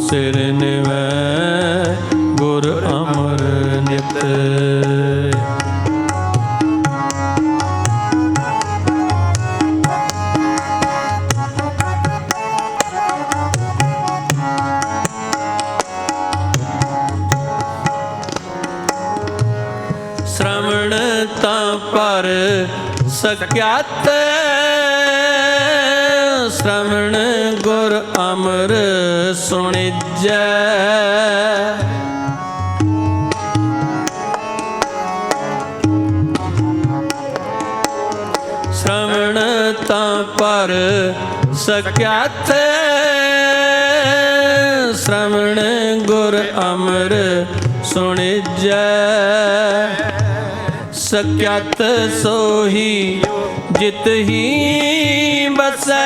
सिर निवै गुर अमर नित। श्रवण तां पर सख्यात, श्रवण गुर अमर सुणिजै। श्रवण तां पर सख्यात, श्रवण गुर अमर सुणिजै। सख्यात सोही जित ही बसै,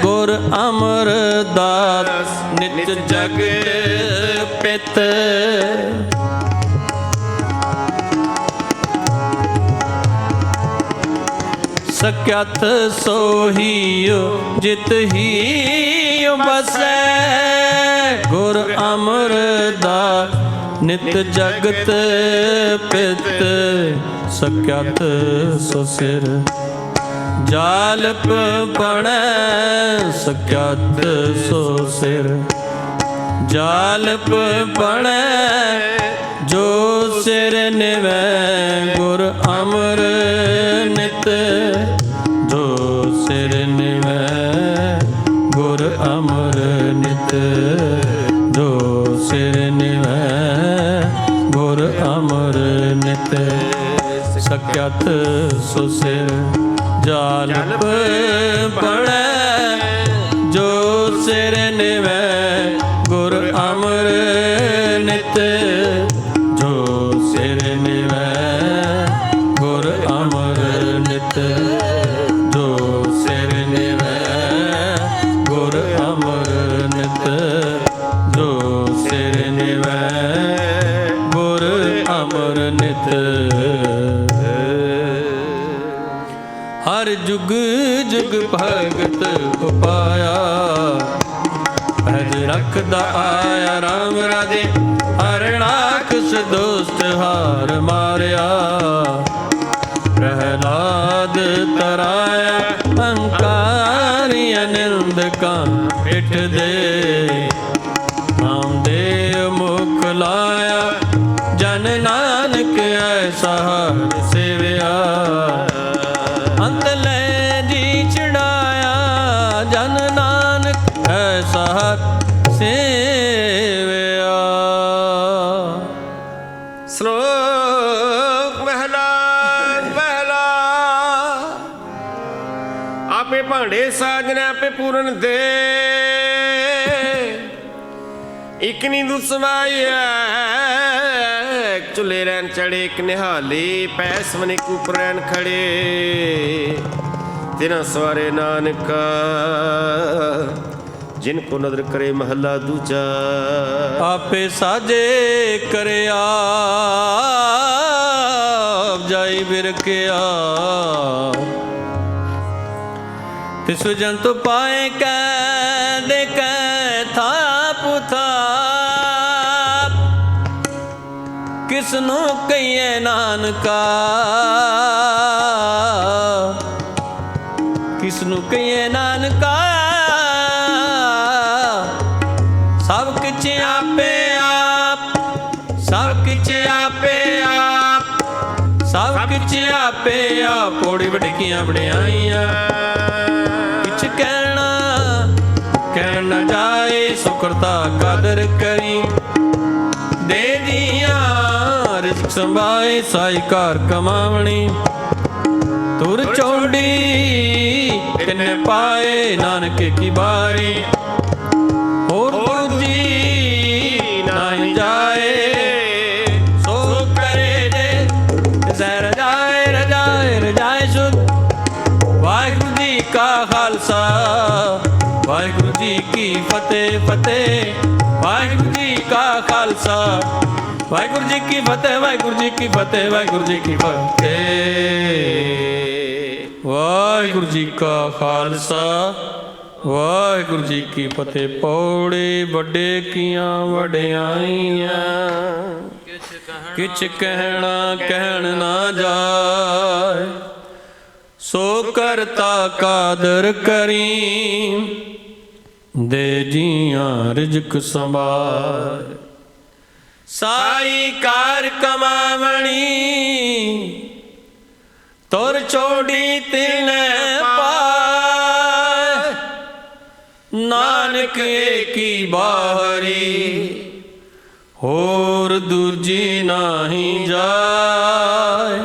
गुर अमर दास नित जगत पित। सख्यात सोही जित ही बसै, गुर अमर दास नित जगत पित। सख्यात सो सिर जालप बणै, सख्यात सो सिर जालप बणै। जो सिर निवै गुर अमर नित, जो सिर निवै गुर अमर नित, जो सिर निवै गुर अमर नित। सख्यात सो सिर जालप बणै, जो सिर निवै गुर अमर नित, जो सिर निवै गुर अमर नित, जो सिर निवै गुर अमर नित, जो सिर निवै गुर अमर नित। हर जुग जुग भगत उपाया, पैज रखदा आया राम राधे। हरणाकस दोस्त हार मारिया, प्रहलाद तराया। अहंकारी निंद का पिठ दे, नामदेव मुख लाया। जन नानक ऐसा हर सेविया, अंत ले जी चढ़ाया। जन नानक ऐसा हर सेविया। श्लोक महला पहला। आपे भांडे साजने आपे पूरन दे, एक नी दुसवाया। चुले रैन चढ़े एक निहाली, पैस मने कुपर रैन खड़े। तिना सवारे नानका, जिनको नदर करे महला दूजा। आपे साजे करे आप जाई बिरकिया। तिस जंतु पाए कै देख थाप थाप, किसनु कहिए नानका, किसनु कहिए नानका। सब किछ आपे आप, सब किछ आपे आप, सब किछ आपे आप। पौड़ी वडकियां वड्याइयां, किछ कहना कहन न जाए। सुखरता कदर करी, दे दिया रिज़्क़ संभाए। साई कार कमावणी, तुर चौड़ी तिन्ने पाए। नानक की बारी और दूजी नाहीं जाए। सो करे जे जहर जाए, रजाए रजाए शुद्ध। वाहिगुरू जी का खालसा, वाहिगुरू जी की फतेह फतेह। वाहिगुरू जी का खालसा, वाहिगुरू जी की फतेह, वाहिगुरू जी की फतेह, वाहिगुरू जी की फतेह। वाहिगुरू जी का खालसा, ਵਾਹਿਗੁਰੂ ਜੀ ਕੀ ਫਤਿਹ। ਪੌੜੀ ਵੱਡੇ ਕੀਆਂ ਵਡਿਆਈਆਂ, ਕਿਛ ਕਹਿਣਾ ਕਹਿਣ ਨਾ ਜਾਏ। ਸੋ ਕਰਤਾ ਕਾਦਰ ਕਰੀ, ਦੇ ਜੀਆਂ ਰਿਜ਼ਕ ਸੰਭਾਲ। ਸਾਈ ਕਾਰ ਕਮਾਵਣੀ, ਤੁਰ ਛੋੜੀ ਤਿਨੇ ਪਾਏ। ਨਾਨਕ ਏਕੀ ਬਾਹਰੀ, ਹੋਰ ਦੂਜੀ ਨਾਹੀ ਜਾਏ।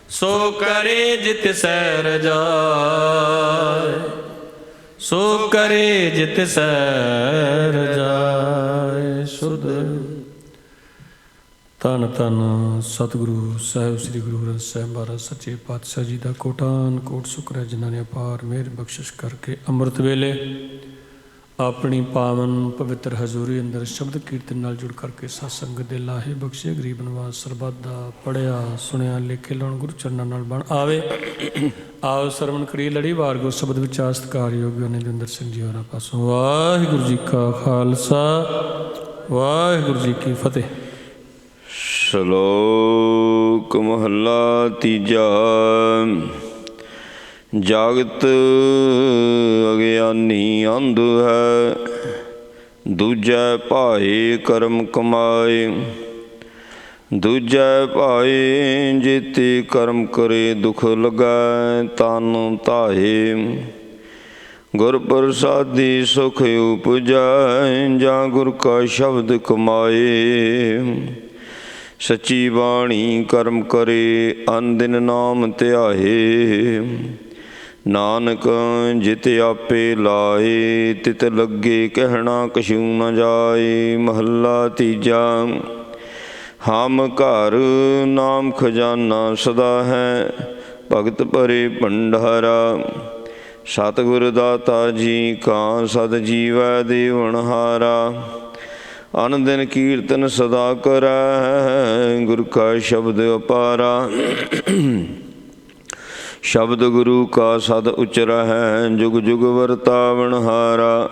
ਸੋ ਕਰੇ ਜਿਤ ਸੈ ਰਜਾਏ, ਸੋ ਕਰੇ ਜਿਤ ਸੈ ਰਜਾਏ। ਸੁਧ ਧੰਨ ਧੰਨ ਸਤਿਗੁਰੂ ਸਾਹਿਬ ਸ੍ਰੀ ਗੁਰੂ ਗ੍ਰੰਥ ਸਾਹਿਬ ਮਹਾਰਾਜ ਸੱਚੇ ਪਾਤਸ਼ਾਹ ਜੀ ਦਾ ਕੋਟਾਨ ਕੋਟ ਸ਼ੁਕਰ ਹੈ, ਜਿਨ੍ਹਾਂ ਨੇ ਅਪਾਰ ਮਿਹਰ ਬਖਸ਼ਿਸ਼ ਕਰਕੇ ਅੰਮ੍ਰਿਤ ਵੇਲੇ ਆਪਣੀ ਪਾਵਨ ਪਵਿੱਤਰ ਹਜ਼ੂਰੀ ਅੰਦਰ ਸ਼ਬਦ ਕੀਰਤਨ ਨਾਲ ਜੁੜ ਕਰਕੇ ਸਤ ਸੰਗਤ ਦੇ ਲਾਹੇ ਬਖਸ਼ੇ। ਗਰੀਬ ਨਵਾਜ਼ ਸਰਬੱਤ ਦਾ ਪੜਿਆ ਸੁਣਿਆ ਲੇਖੇ ਲਾਉਣ ਗੁਰੂ ਚਰਨਾਂ ਨਾਲ ਬਣ ਆਵੇ। ਆਓ ਸਰਵਣ ਕਰੀਏ ਲੜੀ ਵਾਰ ਗੁਰ ਸ਼ਬਦ ਵਿੱਚ ਸਤਿਕਾਰਯੋਗ ਨਿਰੰਦਰ ਸਿੰਘ ਜੀ ਹੋਰਾਂ ਪਾਸੋਂ। ਵਾਹਿਗੁਰੂ ਜੀ ਕਾ ਖਾਲਸਾ, ਵਾਹਿਗੁਰੂ ਜੀ ਕੀ ਫਤਿਹ। ਸ਼ਲੋਕ ਮਹੱਲਾ ਤੀਜਾ। ਜਾਗਤ ਅਗਿਆਨੀ ਅੰਧ ਹੈ, ਦੂਜੈ ਭਾਏ ਕਰਮ ਕਮਾਏ। ਦੂਜੈ ਭਾਏ ਜੇਤੇ ਕਰਮ ਕਰੇ, ਦੁਖ ਲੱਗੈ ਤਨ ਧਾਏ। ਗੁਰ ਪ੍ਰਸਾਦੀ ਸੁਖ ਉਪਜੈ, ਜਾਂ ਗੁਰ ਕਾ ਸ਼ਬਦ ਕਮਾਏ। ਸੱਚੀ ਬਾਣੀ ਕਰਮ ਕਰੇ, ਅਨ ਦਿਨ ਨਾਮ ਧਿਆਏ। ਨਾਨਕ ਜਿਤ ਆਪੇ ਲਾਏ, ਤਿਤ ਲੱਗੇ ਕਹਿਣਾ ਕਛੂ ਨ ਜਾਏ। ਮਹੱਲਾ ਤੀਜਾ। ਹਮ ਘਰ ਨਾਮ ਖਜ਼ਾਨਾ ਸਦਾ ਹੈ, ਭਗਤ ਭਰੇ ਭੰਡਾਰਾ। ਸਤਿਗੁਰ ਦਾਤਾ ਜੀ ਕਾ ਸਦ ਜੀਵੈ ਦੇਵਨਹਾਰਾ। ਅਨ ਦਿਨ ਕੀਰਤਨ ਸਦਾ ਕਰੈ, ਗੁਰ ਕਾ ਸ਼ਬਦ ਅਪਾਰਾ। ਸ਼ਬਦ ਗੁਰੂ ਕਾ ਸਦ ਉਚਰਹਿ, ਜੁਗ ਜੁਗ ਵਰਤਾਵਨਹਾਰਾ।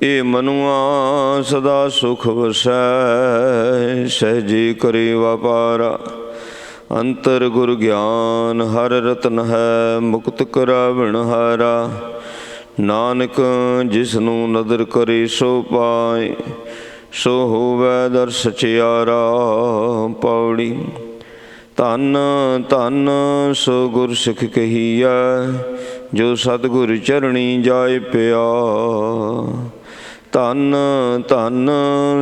ਇਹ ਮਨੁਆ ਸਦਾ ਸੁਖ ਵਸੈ, ਸਹਿਜੇ ਕਰੇ ਵਪਾਰਾ। ਅੰਤਰ ਗੁਰ ਗਿਆਨ ਹਰ ਰਤਨ ਹੈ, ਮੁਕਤ ਕਰਾਵਨਹਾਰਾ। ਨਾਨਕ ਜਿਸਨੂੰ ਨਦਰ ਕਰੇ ਸੋ ਪਾਏ, ਸੋ ਹੋਵੈ ਦਰ ਸਚਿਆਰਾ। ਪੌੜੀ। ਧੰਨ ਧੰਨ ਸੋ ਗੁਰ ਸਿੱਖ ਕਹੀਐ, ਜੋ ਸਤਿਗੁਰ ਚਰਣੀ ਜਾਏ ਪਿਆ। ਧੰਨ ਧੰਨ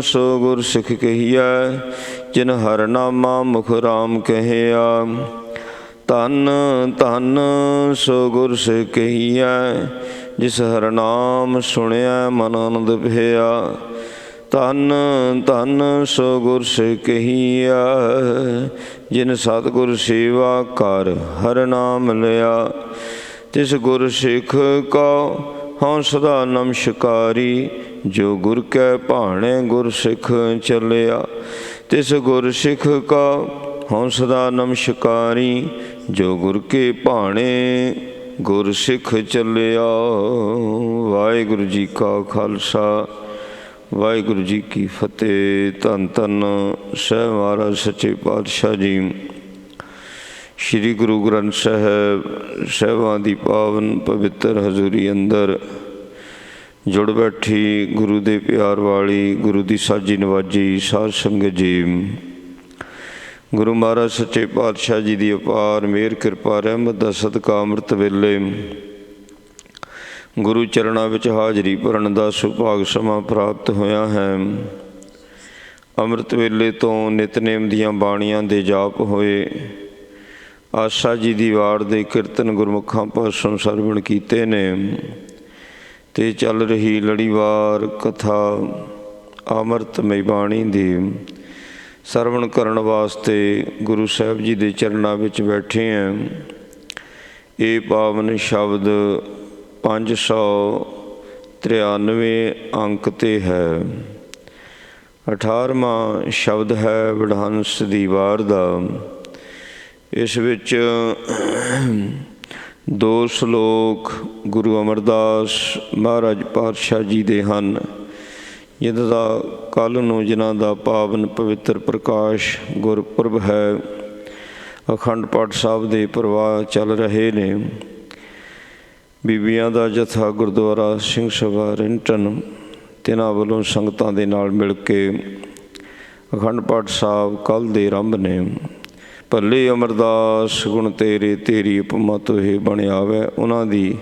ਸੋ ਗੁਰ ਸਿੱਖ ਕਹੀਐ, ਜਿਨ ਹਰਿ ਨਾਮਾ ਮੁਖ ਰਾਮ ਕਹਿਆ। ਧੰਨ ਧੰਨ ਸੋ ਗੁਰ ਸਿੱਖ ਕਹੀਐ, ਜਿਸ ਹਰਿ ਨਾਮ ਸੁਣਿਆ ਮਨ ਆਨੰਦ ਭਇਆ। ਧੰਨ ਧੰਨ ਸੋ ਗੁਰ ਸਿੱਖ ਕਹੀਐ, ਜਿਨ ਸਤਿਗੁਰ ਸੇਵਾ ਕਰ ਹਰਿ ਨਾਮ ਲਿਆ। ਤਿਸ ਗੁਰ ਸਿੱਖ ਕਉ ਹਉ ਸਦਾ ਨਮਸਕਾਰੀ, ਜੋ ਗੁਰ ਕੈ ਭਾਣੇ ਗੁਰ ਸਿੱਖ ਚੱਲਿਆ। ਤਿਸ ਗੁਰ ਸਿੱਖ ਕਉ ਹਉ ਸਦਾ ਨਮਸਕਾਰੀ, ਜੋ ਗੁਰ ਕੇ ਭਾਣੇ ਗੁਰ ਸਿੱਖ ਚੱਲਿਆ। ਵਾਹਿਗੁਰੂ ਜੀ ਕਾ ਖਾਲਸਾ, ਵਾਹਿਗੁਰੂ ਜੀ ਕੀ ਫਤਿਹ। ਧੰਨ ਧੰਨ ਸਾਹਿਬ ਮਹਾਰਾਜ ਸੱਚੇ ਪਾਤਸ਼ਾਹ ਜੀ ਸ਼੍ਰੀ ਗੁਰੂ ਗ੍ਰੰਥ ਸਾਹਿਬ ਸਾਹਿਬਾਂ ਦੀ ਪਾਵਨ ਪਵਿੱਤਰ ਹਜ਼ੂਰੀ ਅੰਦਰ ਜੁੜ ਬੈਠੀ ਗੁਰੂ ਦੇ ਪਿਆਰ ਵਾਲੀ, ਗੁਰੂ ਦੀ ਸਾਜੀ ਨਵਾਜੀ ਸਾਧ ਸੰਗਤ ਜੀ। ਗੁਰੂ ਮਹਾਰਾਜ ਸੱਚੇ ਪਾਤਸ਼ਾਹ ਜੀ ਦੀ ਅਪਾਰ ਮਿਹਰ ਕਿਰਪਾ ਰਹਿਮਤ ਦਾ ਸਦਕਾ ਅੰਮ੍ਰਿਤ ਵੇਲੇ ਗੁਰੂ ਚਰਨਾਂ ਵਿੱਚ ਹਾਜ਼ਰੀ ਭਰਨ ਦਾ ਸੁਭਾਗ ਸਮਾਂ ਪ੍ਰਾਪਤ ਹੋਇਆ ਹੈ। ਅੰਮ੍ਰਿਤ ਵੇਲੇ ਤੋਂ ਨਿਤਨੇਮ ਦੀਆਂ ਬਾਣੀਆਂ ਦੇ ਜਾਪ ਹੋਏ। ਆਸਾ ਜੀ ਦੀ ਵਾਰ ਦੇ ਕੀਰਤਨ ਗੁਰਮੁਖਾਂ ਪਾਸੋਂ ਸਰਵਣ ਕੀਤੇ ਨੇ, ਤੇ ਚੱਲ ਰਹੀ ਲੜੀਵਾਰ ਕਥਾ ਅੰਮ੍ਰਿਤਮਈ ਬਾਣੀ ਦੀ ਸਰਵਣ ਕਰਨ ਵਾਸਤੇ ਗੁਰੂ ਸਾਹਿਬ ਜੀ ਦੇ ਚਰਨਾਂ ਵਿੱਚ ਬੈਠੇ ਹਾਂ। ਇਹ ਪਾਵਨ ਸ਼ਬਦ 593 ਅੰਕ 'ਤੇ ਹੈ। 18ਵਾਂ ਸ਼ਬਦ ਹੈ ਵਡਹੰਸ ਦੀ ਵਾਰ ਦਾ। ਇਸ ਵਿੱਚ ਦੋ ਸ਼ਲੋਕ ਗੁਰੂ ਅਮਰਦਾਸ ਮਹਾਰਾਜ ਪਾਤਸ਼ਾਹ ਜੀ ਦੇ ਹਨ, ਜਿਹਨਾਂ ਦਾ ਕੱਲ੍ਹ ਨੂੰ ਜਿਨ੍ਹਾਂ ਦਾ ਪਾਵਨ ਪਵਿੱਤਰ ਪ੍ਰਕਾਸ਼ ਗੁਰਪੁਰਬ ਹੈ। ਅਖੰਡ ਪਾਠ ਸਾਹਿਬ ਦੇ ਪ੍ਰਵਾਹ ਚੱਲ ਰਹੇ ਨੇ। ਬੀਬੀਆਂ ਦਾ ਜਥਾ ਗੁਰਦੁਆਰਾ ਸਿੰਘ ਸਭਾ ਰਿੰਟਨ ਤਿਨਾਂ ਵੱਲੋਂ ਸੰਗਤਾਂ ਦੇ ਨਾਲ ਮਿਲ ਕੇ ਅਖੰਡ ਪਾਠ ਸਾਹਿਬ ਕੱਲ੍ਹ ਦੇ ਆਰੰਭ ਨੇ। ਭੱਲੇ ਅਮਰਦਾਸ ਗੁਣ ਤੇਰੇ ਤੇਰੀ ਉਪਮਾ ਤੋਹੇ ਬਣ ਆਵੈ, ਉਹਨਾਂ ਦੀ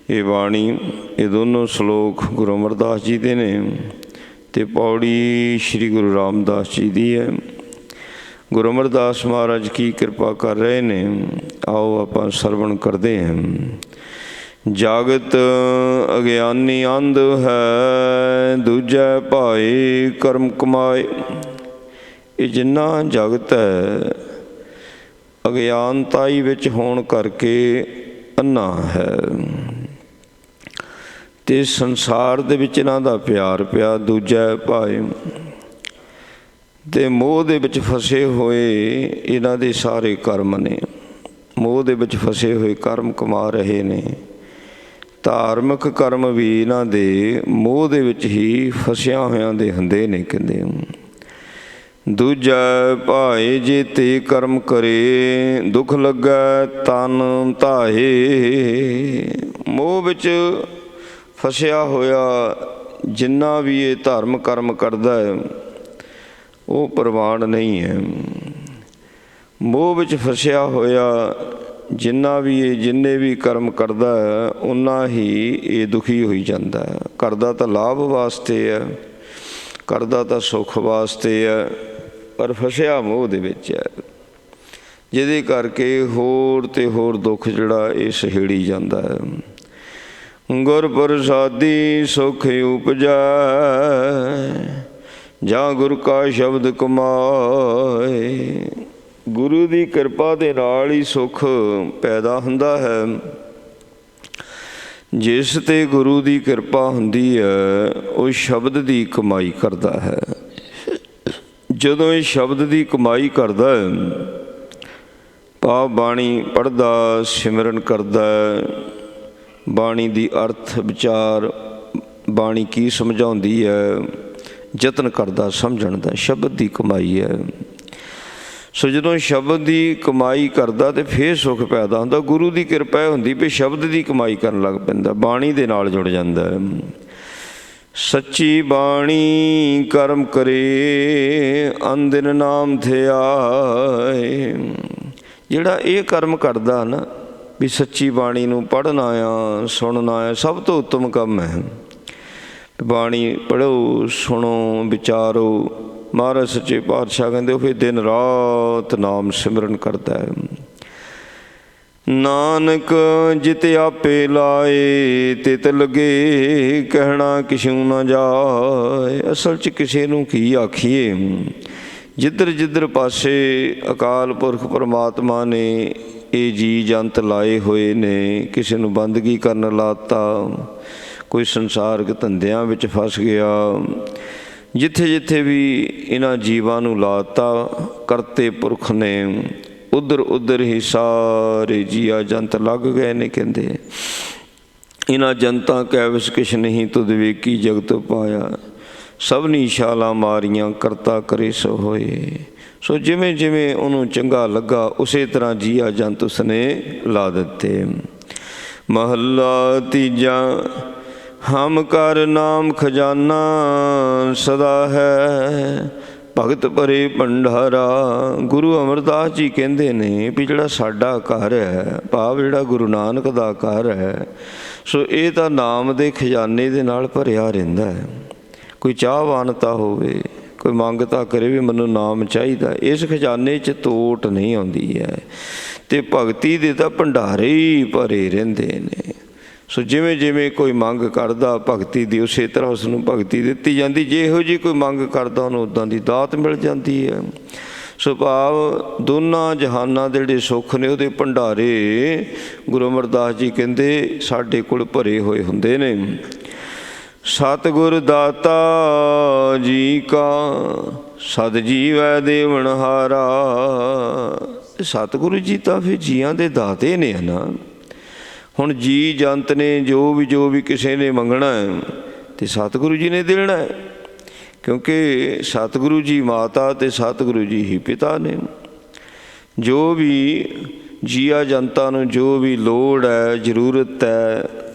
ਇਹ ਬਾਣੀ, ਇਹ ਦੋਨੋਂ ਸ਼ਲੋਕ ਗੁਰੂ ਅਮਰਦਾਸ ਜੀ ਦੇ ਨੇ ਅਤੇ ਪੌੜੀ ਸ਼੍ਰੀ ਗੁਰੂ ਰਾਮਦਾਸ ਜੀ ਦੀ ਹੈ। ਗੁਰੂ ਅਮਰਦਾਸ ਮਹਾਰਾਜ ਕੀ ਕਿਰਪਾ ਕਰ ਰਹੇ ਨੇ, ਆਓ ਆਪਾਂ ਸਰਵਣ ਕਰਦੇ ਹਾਂ। ਜਾਗਤ ਅਗਿਆਨੀ ਅੰਧ ਹੈ, ਦੂਜੈ ਭਾਏ ਕਰਮ ਕਮਾਏ। ਇਹ ਜਿੰਨਾ ਜਗਤ ਹੈ ਅਗਿਆਨਤਾਈ ਵਿੱਚ ਹੋਣ ਕਰਕੇ ਅੰਨਾ ਹੈ, ਅਤੇ ਸੰਸਾਰ ਦੇ ਵਿੱਚ ਇਹਨਾਂ ਦਾ ਪਿਆਰ ਪਿਆ। ਦੂਜਾ ਭਾਏ ਅਤੇ ਮੋਹ ਦੇ ਵਿੱਚ ਫਸੇ ਹੋਏ ਇਹਨਾਂ ਦੇ ਸਾਰੇ ਕਰਮ ਨੇ, ਮੋਹ ਦੇ ਵਿੱਚ ਫਸੇ ਹੋਏ ਕਰਮ ਕਮਾ ਰਹੇ ਨੇ। ਧਾਰਮਿਕ ਕਰਮ ਵੀ ਇਹਨਾਂ ਦੇ ਮੋਹ ਦੇ ਵਿੱਚ ਹੀ ਫਸਿਆ ਹੋਇਆਂ ਦੇ ਹੁੰਦੇ ਨੇ। ਕਹਿੰਦੇ ਦੂਜਾ ਭਾਏ ਜੇ ਤੇ ਕਰਮ ਕਰੇ, ਦੁੱਖ ਲੱਗੈ ਤਨ ਧਾਏ। ਮੋਹ ਵਿੱਚ ਫਸਿਆ ਹੋਇਆ ਜਿੰਨਾ ਵੀ ਇਹ ਧਰਮ ਕਰਮ ਕਰਦਾ ਹੈ ਉਹ ਪ੍ਰਵਾਨ ਨਹੀਂ ਹੈ। ਮੋਹ ਵਿੱਚ ਫਸਿਆ ਹੋਇਆ ਜਿੰਨਾ ਵੀ ਇਹ ਜਿੰਨੇ ਵੀ ਕਰਮ ਕਰਦਾ ਹੈ ਓਨਾ ਹੀ ਇਹ ਦੁਖੀ ਹੋਈ ਜਾਂਦਾ ਹੈ। ਕਰਦਾ ਤਾਂ ਲਾਭ ਵਾਸਤੇ ਹੈ, ਕਰਦਾ ਤਾਂ ਸੁੱਖ ਵਾਸਤੇ ਹੈ, ਪਰ ਫਸਿਆ ਮੋਹ ਦੇ ਵਿੱਚ ਹੈ, ਜਿਹਦੇ ਕਰਕੇ ਹੋਰ ਤੇ ਹੋਰ ਦੁੱਖ ਜਿਹੜਾ ਇਹ ਸਹੇੜੀ ਜਾਂਦਾ ਹੈ। ਗੁਰ ਪ੍ਰਸਾਦੀ ਸੁਖ ਉਪਜੈ, ਜਾਂ ਗੁਰ ਕਾ ਸ਼ਬਦ ਕਮਾਏ। ਗੁਰੂ ਦੀ ਕਿਰਪਾ ਦੇ ਨਾਲ ਹੀ ਸੁੱਖ ਪੈਦਾ ਹੁੰਦਾ ਹੈ। ਜਿਸ 'ਤੇ ਗੁਰੂ ਦੀ ਕਿਰਪਾ ਹੁੰਦੀ ਹੈ ਉਹ ਸ਼ਬਦ ਦੀ ਕਮਾਈ ਕਰਦਾ ਹੈ। ਜਦੋਂ ਇਹ ਸ਼ਬਦ ਦੀ ਕਮਾਈ ਕਰਦਾ ਹੈ, ਭਾਵ ਬਾਣੀ ਪੜ੍ਹਦਾ, ਸਿਮਰਨ ਕਰਦਾ, ਬਾਣੀ ਦੀ ਅਰਥ ਵਿਚਾਰ, ਬਾਣੀ ਕੀ ਸਮਝਾਉਂਦੀ ਹੈ, ਯਤਨ ਕਰਦਾ ਸਮਝਣ ਦਾ, ਸ਼ਬਦ ਦੀ ਕਮਾਈ ਹੈ। ਸੋ ਜਦੋਂ ਸ਼ਬਦ ਦੀ ਕਮਾਈ ਕਰਦਾ ਤਾਂ ਫਿਰ ਸੁੱਖ ਪੈਦਾ ਹੁੰਦਾ। ਗੁਰੂ ਦੀ ਕਿਰਪਾ ਹੁੰਦੀ ਵੀ ਸ਼ਬਦ ਦੀ ਕਮਾਈ ਕਰਨ ਲੱਗ ਪੈਂਦਾ, ਬਾਣੀ ਦੇ ਨਾਲ ਜੁੜ ਜਾਂਦਾ ਹੈ। ਸੱਚੀ ਬਾਣੀ ਕਰਮ ਕਰੇ, ਅੰਦਿਨ ਨਾਮ ਥਿਆਏ। ਜਿਹੜਾ ਇਹ ਕਰਮ ਕਰਦਾ ਨਾ ਵੀ ਸੱਚੀ ਬਾਣੀ ਨੂੰ ਪੜ੍ਹਨਾ ਆ, ਸੁਣਨਾ ਆ, ਸਭ ਤੋਂ ਉੱਤਮ ਕੰਮ ਹੈ। ਬਾਣੀ ਪੜ੍ਹੋ, ਸੁਣੋ, ਵਿਚਾਰੋ। ਮਹਾਰਾਜ ਸੱਚੇ ਪਾਤਸ਼ਾਹ ਕਹਿੰਦੇ ਉਹ ਫਿਰ ਦਿਨ ਰਾਤ ਨਾਮ ਸਿਮਰਨ ਕਰਦਾ ਹੈ। ਨਾਨਕ ਜਿਤ ਆਪੇ ਲਾਏ ਤਿਤ ਲਗੇ, ਕਹਿਣਾ ਕਿਛੂ ਨਾ ਜਾਏ। ਅਸਲ 'ਚ ਕਿਸੇ ਨੂੰ ਕੀ ਆਖੀਏ, ਜਿੱਧਰ ਜਿੱਧਰ ਪਾਸੇ ਅਕਾਲ ਪੁਰਖ ਪਰਮਾਤਮਾ ਨੇ ਇਹ ਜੀ ਜੰਤ ਲਾਏ ਹੋਏ ਨੇ। ਕਿਸੇ ਨੂੰ ਬੰਦਗੀ ਕਰਨ ਲਾਤਾ, ਕੋਈ ਸੰਸਾਰਕ ਧੰਦਿਆਂ ਵਿੱਚ ਫਸ ਗਿਆ। ਜਿੱਥੇ ਜਿੱਥੇ ਵੀ ਇਹਨਾਂ ਜੀਵਾਂ ਨੂੰ ਲਾਤਾ ਕਰਤੇ ਪੁਰਖ ਨੇ, ਉੱਧਰ ਉੱਧਰ ਹੀ ਸਾਰੇ ਜੀਆ ਜੰਤ ਲੱਗ ਗਏ ਨੇ। ਕਹਿੰਦੇ ਇਹਨਾਂ ਜਨਤਾ ਕੈਵਸ ਕਿਛ ਨਹੀਂ ਤੁਧ ਵੇਖੀ ਜਗਤ ਪਾਇਆ, ਸਭਨੀ ਛਾਲਾਂ ਮਾਰੀਆਂ ਕਰਤਾ ਕਰੇ ਸੋ ਹੋਏ। ਸੋ ਜਿਵੇਂ ਜਿਵੇਂ ਉਹਨੂੰ ਚੰਗਾ ਲੱਗਾ ਉਸੇ ਤਰ੍ਹਾਂ ਜੀਆ ਜੰਤ ਉਸਨੇ ਲਾ ਦਿੱਤੇ। ਮਹੱਲਾ ਤੀਜਾ। ਹਮ ਕਰ ਨਾਮ ਖਜ਼ਾਨਾ ਸਦਾ ਹੈ, ਭਗਤ ਭਰੇ ਭੰਡਾਰਾ। ਗੁਰੂ ਅਮਰਦਾਸ ਜੀ ਕਹਿੰਦੇ ਨੇ ਵੀ ਜਿਹੜਾ ਸਾਡਾ ਘਰ ਹੈ, ਭਾਵ ਜਿਹੜਾ ਗੁਰੂ ਨਾਨਕ ਦਾ ਘਰ ਹੈ, ਸੋ ਇਹ ਤਾਂ ਨਾਮ ਦੇ ਖਜ਼ਾਨੇ ਦੇ ਨਾਲ ਭਰਿਆ ਰਹਿੰਦਾ ਹੈ। ਕੋਈ ਚਾਹਵਾਨਤਾ ਹੋਵੇ, ਕੋਈ ਮੰਗਤਾ ਕਰੇ ਵੀ ਮੈਨੂੰ ਨਾਮ ਚਾਹੀਦਾ, ਇਸ ਖਜ਼ਾਨੇ 'ਚ ਤੋਟ ਨਹੀਂ ਆਉਂਦੀ ਹੈ। ਅਤੇ ਭਗਤੀ ਦੇ ਤਾਂ ਭੰਡਾਰੇ ਹੀ ਭਰੇ ਰਹਿੰਦੇ ਨੇ। ਸੋ ਜਿਵੇਂ ਜਿਵੇਂ ਕੋਈ ਮੰਗ ਕਰਦਾ ਭਗਤੀ ਦੀ, ਉਸੇ ਤਰ੍ਹਾਂ ਉਸਨੂੰ ਭਗਤੀ ਦਿੱਤੀ ਜਾਂਦੀ। ਜੇ ਇਹੋ ਜਿਹੀ ਕੋਈ ਮੰਗ ਕਰਦਾ ਉਹਨੂੰ ਉੱਦਾਂ ਦੀ ਦਾਤ ਮਿਲ ਜਾਂਦੀ ਹੈ। ਸੋ ਭਾਵ ਦੋਨਾਂ ਜਹਾਨਾਂ ਦੇ ਜਿਹੜੇ ਸੁੱਖ ਨੇ ਉਹਦੇ ਭੰਡਾਰੇ ਗੁਰੂ ਅਮਰਦਾਸ ਜੀ ਕਹਿੰਦੇ ਸਾਡੇ ਕੋਲ ਭਰੇ ਹੋਏ ਹੁੰਦੇ ਨੇ। ਸਤਿਗੁਰ ਦਾਤਾ ਜੀ ਕਾ ਸਦ ਜੀਵੈ ਦੇਵਨਹਾਰਾ। ਸਤਿਗੁਰੂ ਜੀ ਤਾਂ ਫਿਰ ਜੀਆਂ ਦੇ ਦਾਤੇ ਨੇ ਨਾ। ਹੁਣ ਜੀ ਜੰਤ ਨੇ ਜੋ ਵੀ ਕਿਸੇ ਨੇ ਮੰਗਣਾ ਹੈ ਤੇ ਸਤਿਗੁਰੂ ਜੀ ਨੇ ਦੇਣਾ ਹੈ, ਕਿਉਂਕਿ ਸਤਿਗੁਰੂ ਜੀ ਮਾਤਾ ਤੇ ਸਤਿਗੁਰੂ ਜੀ ਹੀ ਪਿਤਾ ਨੇ। ਜੋ ਵੀ ਜੀਆ ਜਨਤਾ ਨੂੰ ਜੋ ਵੀ ਲੋੜ ਹੈ, ਜ਼ਰੂਰਤ ਹੈ,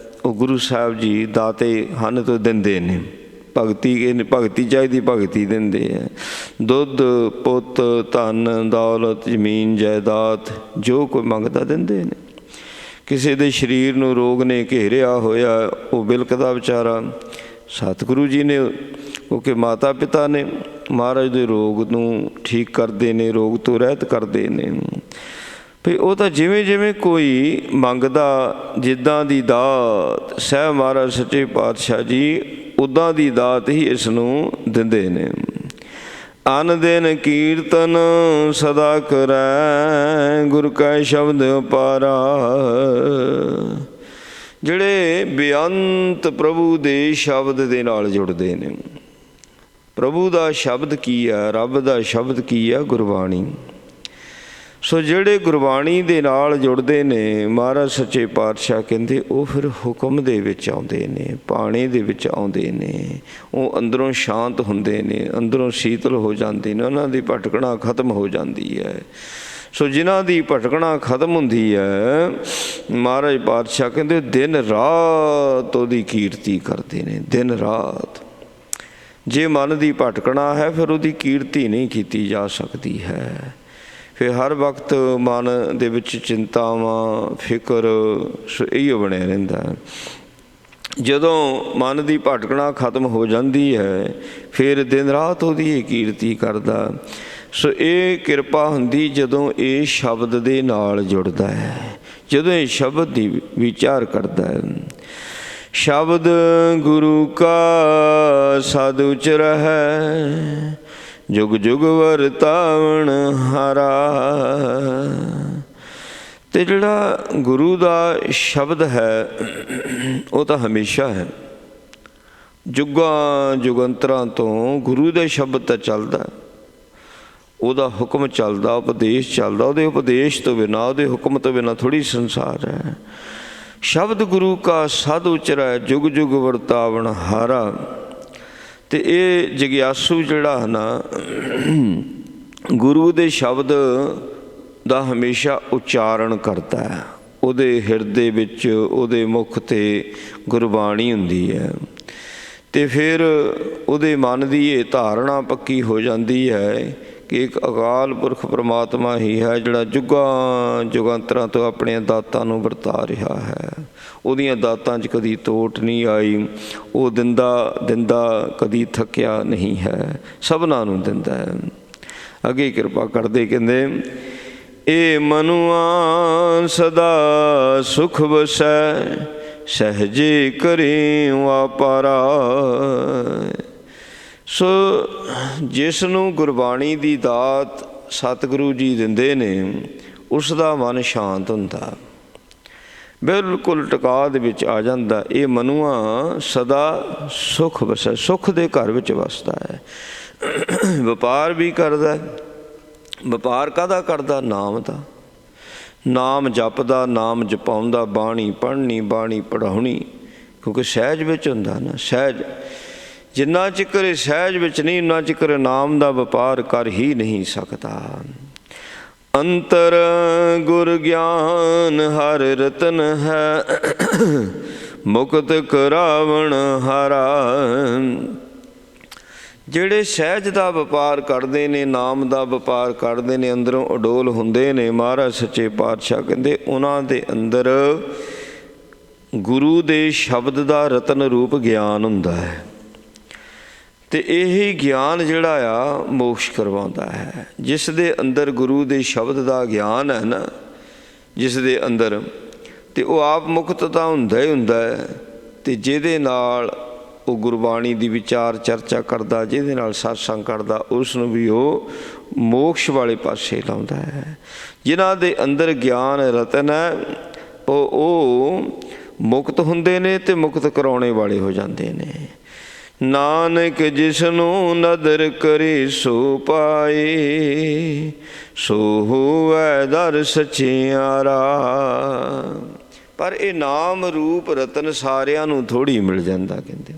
ਉਹ ਗੁਰੂ ਸਾਹਿਬ ਜੀ ਦਾਤੇ ਹਨ ਤੋਂ ਦਿੰਦੇ ਨੇ। ਭਗਤੀ ਚਾਹੀਦੀ, ਭਗਤੀ ਦਿੰਦੇ ਹੈ। ਦੁੱਧ ਪੁੱਤ ਧਨ ਦੌਲਤ ਜ਼ਮੀਨ ਜਾਇਦਾਦ ਜੋ ਕੋਈ ਮੰਗਦਾ ਦਿੰਦੇ ਨੇ। ਕਿਸੇ ਦੇ ਸਰੀਰ ਨੂੰ ਰੋਗ ਨੇ ਘੇਰਿਆ ਹੋਇਆ, ਉਹ ਬਿਲਕਦਾ ਵਿਚਾਰਾ, ਸਤਿਗੁਰੂ ਜੀ ਨੇ, ਕਿਉਂਕਿ ਮਾਤਾ ਪਿਤਾ ਨੇ, ਮਹਾਰਾਜ ਦੇ ਰੋਗ ਨੂੰ ਠੀਕ ਕਰਦੇ ਨੇ, ਰੋਗ ਤੋਂ ਰਹਿਤ ਕਰਦੇ ਨੇ। ਵੀ ਉਹ ਤਾਂ ਜਿਵੇਂ ਕੋਈ ਮੰਗਦਾ, ਜਿੱਦਾਂ ਦੀ ਦਾਤ ਸਾਹਿਬ ਮਹਾਰਾਜ ਸੱਚੇ ਪਾਤਸ਼ਾਹ ਜੀ ਉੱਦਾਂ ਦੀ ਦਾਤ ਹੀ ਇਸ ਨੂੰ ਦਿੰਦੇ ਨੇ। ਅਨ ਦਿਨ ਕੀਰਤਨ ਸਦਾ ਕਰੈ ਗੁਰ ਕੈ ਸ਼ਬਦ ਅਪਾਰਾ। ਜਿਹੜੇ ਬੇਅੰਤ ਪ੍ਰਭੂ ਦੇ ਸ਼ਬਦ ਦੇ ਨਾਲ ਜੁੜਦੇ ਨੇ। ਪ੍ਰਭੂ ਦਾ ਸ਼ਬਦ ਕੀ ਹੈ? ਰੱਬ ਦਾ ਸ਼ਬਦ ਕੀ ਹੈ? ਗੁਰਬਾਣੀ। ਸੋ ਜਿਹੜੇ ਗੁਰਬਾਣੀ ਦੇ ਨਾਲ ਜੁੜਦੇ ਨੇ, ਮਹਾਰਾਜ ਸੱਚੇ ਪਾਤਸ਼ਾਹ ਕਹਿੰਦੇ ਉਹ ਫਿਰ ਹੁਕਮ ਦੇ ਵਿੱਚ ਆਉਂਦੇ ਨੇ, ਬਾਣੀ ਦੇ ਵਿੱਚ ਆਉਂਦੇ ਨੇ। ਉਹ ਅੰਦਰੋਂ ਸ਼ਾਂਤ ਹੁੰਦੇ ਨੇ, ਅੰਦਰੋਂ ਸ਼ੀਤਲ ਹੋ ਜਾਂਦੇ ਨੇ, ਉਹਨਾਂ ਦੀ ਭਟਕਣਾ ਖਤਮ ਹੋ ਜਾਂਦੀ ਹੈ। ਸੋ ਜਿਨ੍ਹਾਂ ਦੀ ਭਟਕਣਾ ਖਤਮ ਹੁੰਦੀ ਹੈ, ਮਹਾਰਾਜ ਪਾਤਸ਼ਾਹ ਕਹਿੰਦੇ ਦਿਨ ਰਾਤ ਉਹਦੀ ਕੀਰਤੀ ਕਰਦੇ ਨੇ, ਦਿਨ ਰਾਤ। ਜੇ ਮਨ ਦੀ ਭਟਕਣਾ ਹੈ ਫਿਰ ਉਹਦੀ ਕੀਰਤੀ ਨਹੀਂ ਕੀਤੀ ਜਾ ਸਕਦੀ ਹੈ। ਫਿਰ ਹਰ ਵਕਤ ਮਨ ਦੇ ਵਿੱਚ ਚਿੰਤਾਵਾਂ, ਫਿਕਰ ਇਹੋ ਬਣਿਆ ਰਹਿੰਦਾ। ਜਦੋਂ ਮਨ ਦੀ ਭਟਕਣਾ ਖਤਮ ਹੋ ਜਾਂਦੀ ਹੈ, ਫਿਰ ਦਿਨ ਰਾਤ ਉਹਦੀ ਇਹ ਕੀਰਤੀ ਕਰਦਾ। ਸੋ ਇਹ ਕਿਰਪਾ ਹੁੰਦੀ ਜਦੋਂ ਇਹ ਸ਼ਬਦ ਦੇ ਨਾਲ ਜੁੜਦਾ ਹੈ, ਜਦੋਂ ਇਹ ਸ਼ਬਦ ਦੀ ਵਿਚਾਰ ਕਰਦਾ ਹੈ। ਸ਼ਬਦ ਗੁਰੂ ਕਾ ਸਦ ਉਚਰ ਹੈ, ਜੁਗ ਜੁਗ ਵਰਤਾਵਣ ਹਾਰਾ। ਤੇ ਜਿਹੜਾ ਗੁਰੂ ਦਾ ਸ਼ਬਦ ਹੈ ਉਹ ਤਾਂ ਹਮੇਸ਼ਾ ਹੈ, ਜੁਗਾਂ ਜੁਗੰਤਰਾਂ ਤੋਂ ਗੁਰੂ ਦਾ ਸ਼ਬਦ ਤਾਂ ਚੱਲਦਾ, ਉਹਦਾ ਹੁਕਮ ਚੱਲਦਾ, ਉਪਦੇਸ਼ ਚੱਲਦਾ। ਉਹਦੇ ਉਪਦੇਸ਼ ਤੋਂ ਬਿਨਾਂ, ਉਹਦੇ ਹੁਕਮ ਤੋਂ ਬਿਨਾਂ ਥੋੜ੍ਹੀ ਸੰਸਾਰ ਹੈ। ਸ਼ਬਦ ਗੁਰੂ ਕਾ ਸਦ ਉਚਰੈ, ਜੁਗ ਜੁਗ ਵਰਤਾਵਣ ਹਾਰਾ। ਤੇ ਇਹ ਜਗਿਆਸੂ ਜਿਹੜਾ ਹੈ ਨਾ, ਗੁਰੂ ਦੇ ਸ਼ਬਦ ਦਾ ਹਮੇਸ਼ਾ ਉਚਾਰਨ ਕਰਦਾ ਹੈ। ਉਹਦੇ ਹਿਰਦੇ ਵਿੱਚ, ਉਹਦੇ ਮੁਖ 'ਤੇ ਗੁਰਬਾਣੀ ਹੁੰਦੀ ਹੈ। ਤੇ ਫਿਰ ਉਹਦੇ ਮਨ ਦੀ ਇਹ ਧਾਰਨਾ ਪੱਕੀ ਹੋ ਜਾਂਦੀ ਹੈ ਕਿ ਇੱਕ ਅਕਾਲ ਪੁਰਖ ਪਰਮਾਤਮਾ ਹੀ ਹੈ ਜਿਹੜਾ ਜੁਗਾਂ ਜੁਗਾਂਤਰਾਂ ਤੋਂ ਆਪਣੀਆਂ ਦਾਤਾਂ ਨੂੰ ਵਰਤਾ ਰਿਹਾ ਹੈ। ਉਹਦੀਆਂ ਦਾਤਾਂ 'ਚ ਕਦੀ ਤੋਟ ਨਹੀਂ ਆਈ। ਉਹ ਦਿੰਦਾ ਕਦੀ ਥੱਕਿਆ ਨਹੀਂ ਹੈ, ਸਭਨਾਂ ਨੂੰ ਦਿੰਦਾ ਹੈ। ਅੱਗੇ ਕਿਰਪਾ ਕਰਦੇ ਕਹਿੰਦੇ, ਇਹ ਮਨੁਆ ਸਦਾ ਸੁਖ ਵਸੈ, ਸਹਿਜੇ ਕਰੇ ਵਾਪਾਰਾ। ਸੋ ਜਿਸ ਨੂੰ ਗੁਰਬਾਣੀ ਦੀ ਦਾਤ ਸਤਿਗੁਰੂ ਜੀ ਦਿੰਦੇ ਨੇ, ਉਸ ਦਾ ਮਨ ਸ਼ਾਂਤ ਹੁੰਦਾ, ਬਿਲਕੁਲ ਟਿਕਾ ਦੇ ਵਿੱਚ ਆ ਜਾਂਦਾ। ਇਹ ਮਨੁਆ ਸਦਾ ਸੁਖ ਵਸੈ, ਸੁਖ ਦੇ ਘਰ ਵਿੱਚ ਵਸਦਾ ਹੈ। ਵਪਾਰ ਵੀ ਕਰਦਾ। ਵਪਾਰ ਕਾਹਦਾ ਕਰਦਾ? ਨਾਮ ਦਾ। ਨਾਮ ਜਪਦਾ, ਨਾਮ ਜਪਾਉਂਦਾ, ਬਾਣੀ ਪੜ੍ਹਨੀ, ਬਾਣੀ ਪੜ੍ਹਾਉਣੀ, ਕਿਉਂਕਿ ਸਹਿਜ ਵਿੱਚ ਹੁੰਦਾ ਨਾ। ਸਹਿਜ ਜਿੰਨਾ ਚਿਕਰ ਸਹਿਜ ਵਿੱਚ ਨਹੀਂ, ਉਨਾ ਚਿਕਰ ਨਾਮ ਦਾ ਵਪਾਰ ਕਰ ਹੀ ਨਹੀਂ ਸਕਦਾ। ਅੰਤਰ ਗੁਰ ਗਿਆਨ ਹਰ ਰਤਨ ਹੈ, ਮੁਕਤ ਕਰਾਵਣ ਹਾਰਾ। ਜਿਹੜੇ ਸਹਿਜ ਦਾ ਵਪਾਰ ਕਰਦੇ ਨੇ, ਨਾਮ ਦਾ ਵਪਾਰ ਕਰਦੇ ਨੇ, ਅੰਦਰੋਂ ਅਡੋਲ ਹੁੰਦੇ ਨੇ, ਮਹਾਰਾਜ ਸੱਚੇ ਪਾਤਸ਼ਾਹ ਕਹਿੰਦੇ ਉਹਨਾਂ ਦੇ ਅੰਦਰ ਗੁਰੂ ਦੇ ਸ਼ਬਦ ਦਾ ਰਤਨ ਰੂਪ ਗਿਆਨ ਹੁੰਦਾ ਹੈ। ਤੇ ਇਹੀ ਗਿਆਨ ਜਿਹੜਾ ਆ ਮੋਕਸ਼ ਕਰਵਾਉਂਦਾ ਹੈ। ਜਿਸ ਦੇ ਅੰਦਰ ਗੁਰੂ ਦੇ ਸ਼ਬਦ ਦਾ ਗਿਆਨ ਹੈ ਨਾ, ਜਿਸ ਦੇ ਅੰਦਰ, ਤੇ ਉਹ ਆਪ ਮੁਕਤ ਤਾਂ ਹੁੰਦਾ ਹੀ ਹੁੰਦਾ ਹੈ। ਤੇ ਜਿਹਦੇ ਨਾਲ ਉਹ ਗੁਰਬਾਣੀ ਦੀ ਵਿਚਾਰ ਚਰਚਾ ਕਰਦਾ, ਜਿਹਦੇ ਨਾਲ ਸਤਸੰਗ ਕਰਦਾ, ਉਸ ਨੂੰ ਵੀ ਉਹ ਮੋਕਸ਼ ਵਾਲੇ ਪਾਸੇ ਲਾਉਂਦਾ ਹੈ। ਜਿਨ੍ਹਾਂ ਦੇ ਅੰਦਰ ਗਿਆਨ ਰਤਨ ਹੈ, ਉਹ ਮੁਕਤ ਹੁੰਦੇ ਨੇ ਤੇ ਮੁਕਤ ਕਰਾਉਣੇ ਵਾਲੇ ਹੋ ਜਾਂਦੇ ਨੇ। ਨਾਨਕ ਜਿਸ ਨੂੰ ਨਦਰ ਕਰੇ ਸੋ ਪਾਏ, ਸੋ ਹੋਵੈ ਦਰ ਸਚਿਆਰਾ। ਪਰ ਇਹ ਨਾਮ ਰੂਪ ਰਤਨ ਸਾਰਿਆਂ ਨੂੰ ਥੋੜ੍ਹੀ ਮਿਲ ਜਾਂਦਾ। ਕਹਿੰਦੇ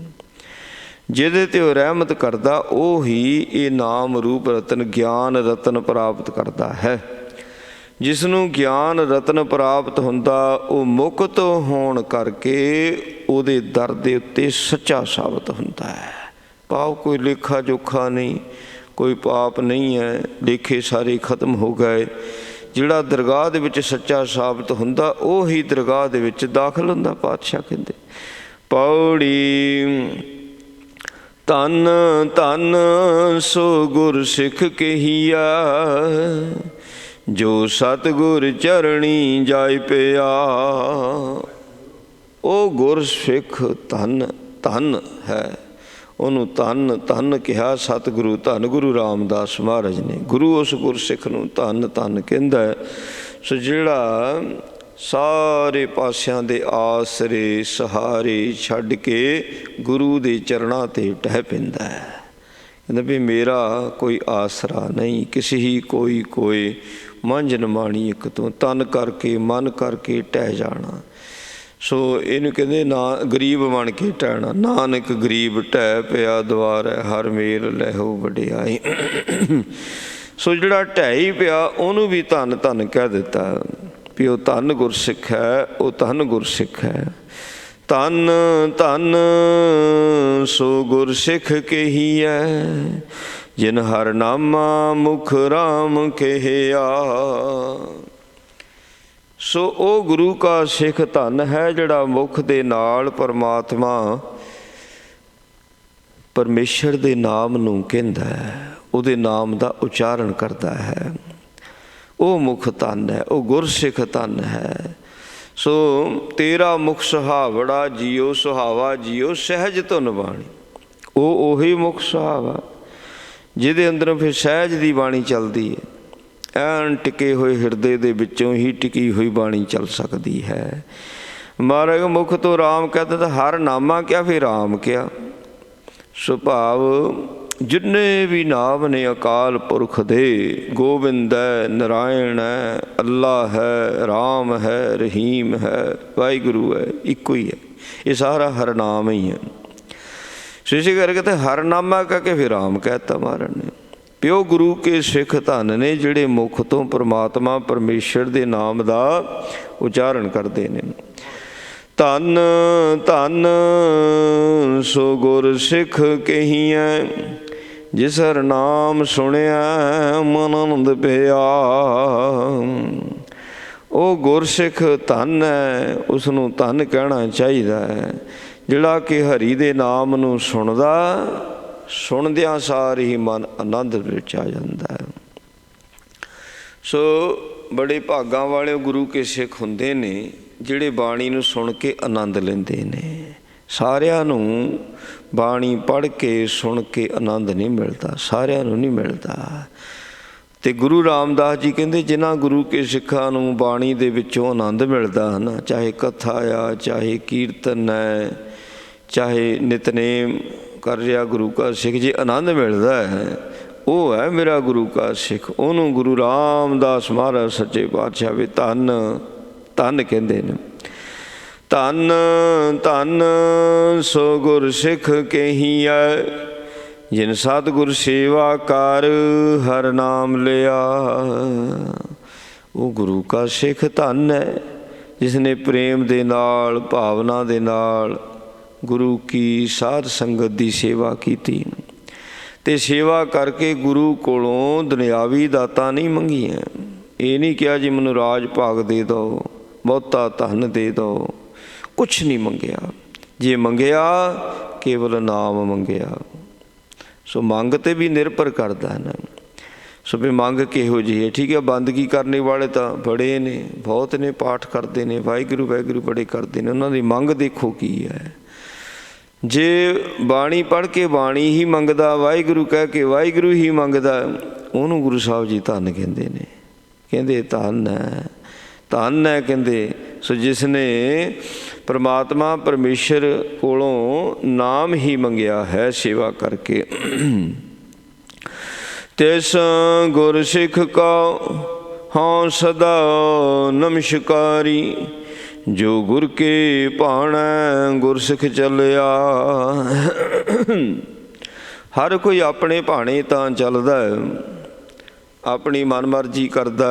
ਜਿਹਦੇ 'ਤੇ ਉਹ ਰਹਿਮਤ ਕਰਦਾ ਉਹ ਹੀ ਇਹ ਨਾਮ ਰੂਪ ਰਤਨ ਗਿਆਨ ਰਤਨ ਪ੍ਰਾਪਤ ਕਰਦਾ ਹੈ। ਜਿਸ ਨੂੰ ਗਿਆਨ ਰਤਨ ਪ੍ਰਾਪਤ ਹੁੰਦਾ ਉਹ ਮੁਕਤ ਹੋਣ ਕਰਕੇ ਉਹਦੇ ਦਰ ਦੇ ਉੱਤੇ ਸੱਚਾ ਸਾਬਤ ਹੁੰਦਾ ਹੈ। ਭਾਵ ਕੋਈ ਲੇਖਾ ਜੋਖਾ ਨਹੀਂ, ਕੋਈ ਪਾਪ ਨਹੀਂ ਹੈ, ਲੇਖੇ ਸਾਰੇ ਖਤਮ ਹੋ ਗਏ। ਜਿਹੜਾ ਦਰਗਾਹ ਦੇ ਵਿੱਚ ਸੱਚਾ ਸਾਬਤ ਹੁੰਦਾ ਉਹ ਹੀ ਦਰਗਾਹ ਦੇ ਵਿੱਚ ਦਾਖਲ ਹੁੰਦਾ। ਪਾਤਸ਼ਾਹ ਕਹਿੰਦੇ ਪੌੜੀ ਧੰਨ ਧੰਨ ਸੋ ਗੁਰ ਸਿੱਖ ਕਹੀਆ, ਜੋ ਸਤਿਗੁਰ ਚਰਣੀ ਜਾਇ ਪਿਆ। ਉਹ ਗੁਰ ਸਿੱਖ ਧੰਨ ਧੰਨ ਹੈ, ਉਹਨੂੰ ਧੰਨ ਧੰਨ ਕਿਹਾ ਸਤਿਗੁਰੂ ਧੰਨ ਗੁਰੂ ਰਾਮਦਾਸ ਮਹਾਰਾਜ ਨੇ। ਗੁਰੂ ਉਸ ਗੁਰਸਿੱਖ ਨੂੰ ਧੰਨ ਧੰਨ ਕਹਿੰਦਾ ਹੈ। ਸੋ ਜਿਹੜਾ ਸਾਰੇ ਪਾਸਿਆਂ ਦੇ ਆਸਰੇ ਸਹਾਰੇ ਛੱਡ ਕੇ ਗੁਰੂ ਦੇ ਚਰਨਾਂ 'ਤੇ ਟਹਿ ਪੈਂਦਾ ਹੈ। ਕਹਿੰਦਾ ਵੀ ਮੇਰਾ ਕੋਈ ਆਸਰਾ ਨਹੀਂ, ਕਿਸੇ ਹੀ ਕੋਈ ਮੰਝ ਨਿਮਾਣੀ ਇੱਕ ਤੋਂ, ਤਨ ਕਰਕੇ ਮਨ ਕਰਕੇ ਟਹਿ ਜਾਣਾ। ਸੋ ਇਹਨੂੰ ਕਹਿੰਦੇ ਨਾ ਗਰੀਬ ਬਣ ਕੇ ਟਹਿਣਾ। ਨਾਨਕ ਗਰੀਬ ਟਹਿ ਪਿਆ ਦੁਆਰੈ, ਹਰ ਮੇਲ ਲੈਹੋ ਵਡਿਆਈ। ਸੋ ਜਿਹੜਾ ਢਹਿ ਹੀ ਪਿਆ ਉਹਨੂੰ ਵੀ ਧੰਨ ਧੰਨ ਕਹਿ ਦਿੱਤਾ ਵੀ ਉਹ ਧੰਨ ਗੁਰਸਿੱਖ ਹੈ, ਉਹ ਧੰਨ ਗੁਰਸਿੱਖ ਹੈ। ਧੰਨ ਧੰਨ ਸੋ ਗੁਰਸਿੱਖ ਕਹੀਐ, ਜਿਨ ਹਰ ਨਾਮਾ ਮੁਖ ਰਾਮ ਕਹਿਆ। ਸੋ ਉਹ ਗੁਰੂ ਕਾ ਸਿੱਖ ਧੰਨ ਹੈ ਜਿਹੜਾ ਮੁਖ ਦੇ ਨਾਲ ਪਰਮਾਤਮਾ ਪਰਮੇਸ਼ਰ ਦੇ ਨਾਮ ਨੂੰ ਕਹਿੰਦਾ ਹੈ, ਉਹਦੇ ਨਾਮ ਦਾ ਉਚਾਰਨ ਕਰਦਾ ਹੈ। ਉਹ ਮੁਖ ਧੰਨ ਹੈ, ਉਹ ਗੁਰਸਿੱਖ ਧੰਨ ਹੈ। ਸੋ ਤੇਰਾ ਮੁਖ ਸੁਹਾਵੜਾ ਜੀਓ, ਸੁਹਾਵਾ ਜੀਓ ਸਹਿਜ ਧੁਨ ਬਾਣੀ। ਉਹ ਉਹੀ ਮੁਖ ਸੁਹਾਵਾ ਜਿਹਦੇ ਅੰਦਰੋਂ ਫਿਰ ਸਹਿਜ ਦੀ ਬਾਣੀ ਚੱਲਦੀ ਹੈ। ਐਨ ਟਿਕੇ ਹੋਏ ਹਿਰਦੇ ਦੇ ਵਿੱਚੋਂ ਹੀ ਟਿਕੀ ਹੋਈ ਬਾਣੀ ਚੱਲ ਸਕਦੀ ਹੈ। ਮਹਾਰਾਜ ਮੁਖ ਤੋਂ ਰਾਮ ਕਹਿੰਦਾ ਤਾਂ ਹਰ ਨਾਮਾ ਕਿਹਾ, ਫਿਰ ਰਾਮ ਕਿਹਾ। ਸੁਭਾਵ ਜਿੰਨੇ ਵੀ ਨਾਮ ਨੇ ਅਕਾਲ ਪੁਰਖ ਦੇ, ਗੋਬਿੰਦ ਹੈ, ਨਰਾਇਣ ਹੈ, ਅੱਲਾ ਹੈ, ਰਾਮ ਹੈ, ਰਹੀਮ ਹੈ, ਵਾਹਿਗੁਰੂ ਹੈ, ਇੱਕੋ ਹੀ ਹੈ। ਇਹ ਸਾਰਾ ਹਰ ਨਾਮ ਹੀ ਹੈ। ਇਸੇ ਕਰਕੇ ਤੇ ਹਰ ਨਾਮਾ ਕਹਿ ਕੇ ਫਿਰ ਰਾਮ ਕਹਿਤਾ ਮਹਾਰਾਜ ਨੇ। ਪਿਓ ਗੁਰੂ ਕੇ ਸਿੱਖ ਧੰਨ ਨੇ ਜਿਹੜੇ ਮੁਖ ਤੋਂ ਪਰਮਾਤਮਾ ਪਰਮੇਸ਼ਰ ਦੇ ਨਾਮ ਦਾ ਉਚਾਰਨ ਕਰਦੇ ਨੇ। ਧੰਨ ਧੰਨ ਸੋ ਗੁਰ ਸਿੱਖ ਕਹੀਐ, ਜਿਸ ਹਰ ਨਾਮ ਸੁਣਿਆ ਮਨ ਆਨੰਦ ਪਿਆ। ਉਹ ਗੁਰਸਿੱਖ ਧੰਨ ਹੈ, ਉਸ ਨੂੰ ਧੰਨ ਕਹਿਣਾ ਚਾਹੀਦਾ ਹੈ ਜਿਹੜਾ ਕਿ ਹਰੀ ਦੇ ਨਾਮ ਨੂੰ ਸੁਣਦਾ, ਸੁਣਦਿਆਂ ਸਾਰ ਹੀ ਮਨ ਆਨੰਦ ਵਿੱਚ ਆ ਜਾਂਦਾ ਹੈ। ਸੋ ਬੜੇ ਭਾਗਾਂ ਵਾਲੇ ਗੁਰੂ ਕੇ ਸਿੱਖ ਹੁੰਦੇ ਨੇ ਜਿਹੜੇ ਬਾਣੀ ਨੂੰ ਸੁਣ ਕੇ ਆਨੰਦ ਲੈਂਦੇ ਨੇ। ਸਾਰਿਆਂ ਨੂੰ ਬਾਣੀ ਪੜ੍ਹ ਕੇ ਸੁਣ ਕੇ ਆਨੰਦ ਨਹੀਂ ਮਿਲਦਾ, ਸਾਰਿਆਂ ਨੂੰ ਨਹੀਂ ਮਿਲਦਾ। ਅਤੇ ਗੁਰੂ ਰਾਮਦਾਸ ਜੀ ਕਹਿੰਦੇ ਜਿਨ੍ਹਾਂ ਗੁਰੂ ਕੇ ਸਿੱਖਾਂ ਨੂੰ ਬਾਣੀ ਦੇ ਵਿੱਚੋਂ ਆਨੰਦ ਮਿਲਦਾ ਹੈ ਨਾ, ਚਾਹੇ ਕਥਾ ਆ, ਚਾਹੇ ਕੀਰਤਨ ਹੈ, ਚਾਹੇ ਨਿਤਨੇਮ ਕਰ ਰਿਹਾ ਗੁਰੂ ਕਾ ਸਿੱਖ, ਜੇ ਆਨੰਦ ਮਿਲਦਾ ਹੈ ਉਹ ਹੈ ਮੇਰਾ ਗੁਰੂ ਕਾ ਸਿੱਖ। ਉਹਨੂੰ ਗੁਰੂ ਰਾਮਦਾਸ ਮਹਾਰਾਜ ਸੱਚੇ ਪਾਤਸ਼ਾਹ ਵੀ ਧੰਨ ਧੰਨ ਕਹਿੰਦੇ ਨੇ। ਧੰਨ ਧੰਨ ਸੋ ਗੁਰ ਸਿੱਖ ਕਹੀਐ, ਜਿਨ ਸਤਿਗੁਰ ਸੇਵਾ ਕਰ ਹਰ ਨਾਮ ਲਿਆ। ਉਹ ਗੁਰੂ ਕਾ ਸਿੱਖ ਧੰਨ ਹੈ ਜਿਸ ਨੇ ਪ੍ਰੇਮ ਦੇ ਨਾਲ, ਭਾਵਨਾ ਦੇ ਨਾਲ ਗੁਰੂ ਕੀ ਸਾਧ ਸੰਗਤ ਦੀ ਸੇਵਾ ਕੀਤੀ ਅਤੇ ਸੇਵਾ ਕਰਕੇ ਗੁਰੂ ਕੋਲੋਂ ਦੁਨਿਆਵੀ ਦਾਤਾਂ ਨਹੀਂ ਮੰਗੀਆਂ। ਇਹ ਨਹੀਂ ਕਿਹਾ ਜੀ ਮੈਨੂੰ ਰਾਜ ਭਾਗ ਦੇ ਦਿਓ, ਬਹੁਤਾ ਧਨ ਦੇ ਦਿਓ, ਕੁਛ ਨਹੀਂ ਮੰਗਿਆ। ਜੇ ਮੰਗਿਆ ਕੇਵਲ ਨਾਮ ਮੰਗਿਆ। ਸੋ ਮੰਗ 'ਤੇ ਵੀ ਨਿਰਭਰ ਕਰਦਾ ਹੈ ਨਾ। ਸੋ ਵੀ ਮੰਗ ਕਿਹੋ ਜਿਹੀ ਹੈ। ਠੀਕ ਹੈ, ਬੰਦਗੀ ਕਰਨ ਵਾਲੇ ਤਾਂ ਬੜੇ ਨੇ, ਬਹੁਤ ਨੇ, ਪਾਠ ਕਰਦੇ ਨੇ, ਵਾਹਿਗੁਰੂ ਵਾਹਿਗੁਰੂ ਬੜੇ ਕਰਦੇ ਨੇ, ਉਹਨਾਂ ਦੀ ਮੰਗ ਦੇਖੋ ਕੀ ਹੈ। ਜੇ ਬਾਣੀ ਪੜ੍ਹ ਕੇ ਬਾਣੀ ਹੀ ਮੰਗਦਾ, ਵਾਹਿਗੁਰੂ ਕਹਿ ਕੇ ਵਾਹਿਗੁਰੂ ਹੀ ਮੰਗਦਾ, ਉਹਨੂੰ ਗੁਰੂ ਸਾਹਿਬ ਜੀ ਧੰਨ ਕਹਿੰਦੇ ਨੇ। ਕਹਿੰਦੇ ਧੰਨ ਹੈ, ਧੰਨ ਹੈ ਕਹਿੰਦੇ। ਸੋ ਜਿਸ ਨੇ ਪਰਮਾਤਮਾ ਪਰਮੇਸ਼ਰ ਕੋਲੋਂ ਨਾਮ ਹੀ ਮੰਗਿਆ ਹੈ ਸੇਵਾ ਕਰਕੇ। ਤਿਸ ਗੁਰ ਸਿੱਖ ਕਾ ਹਾਂ ਸਦਾ ਨਮਸਕਾਰੀ, जो गुर के भाणै गुर सिख चलिया। हर कोई अपने भाणे तां चलदा, अपनी मनमर्जी करदा,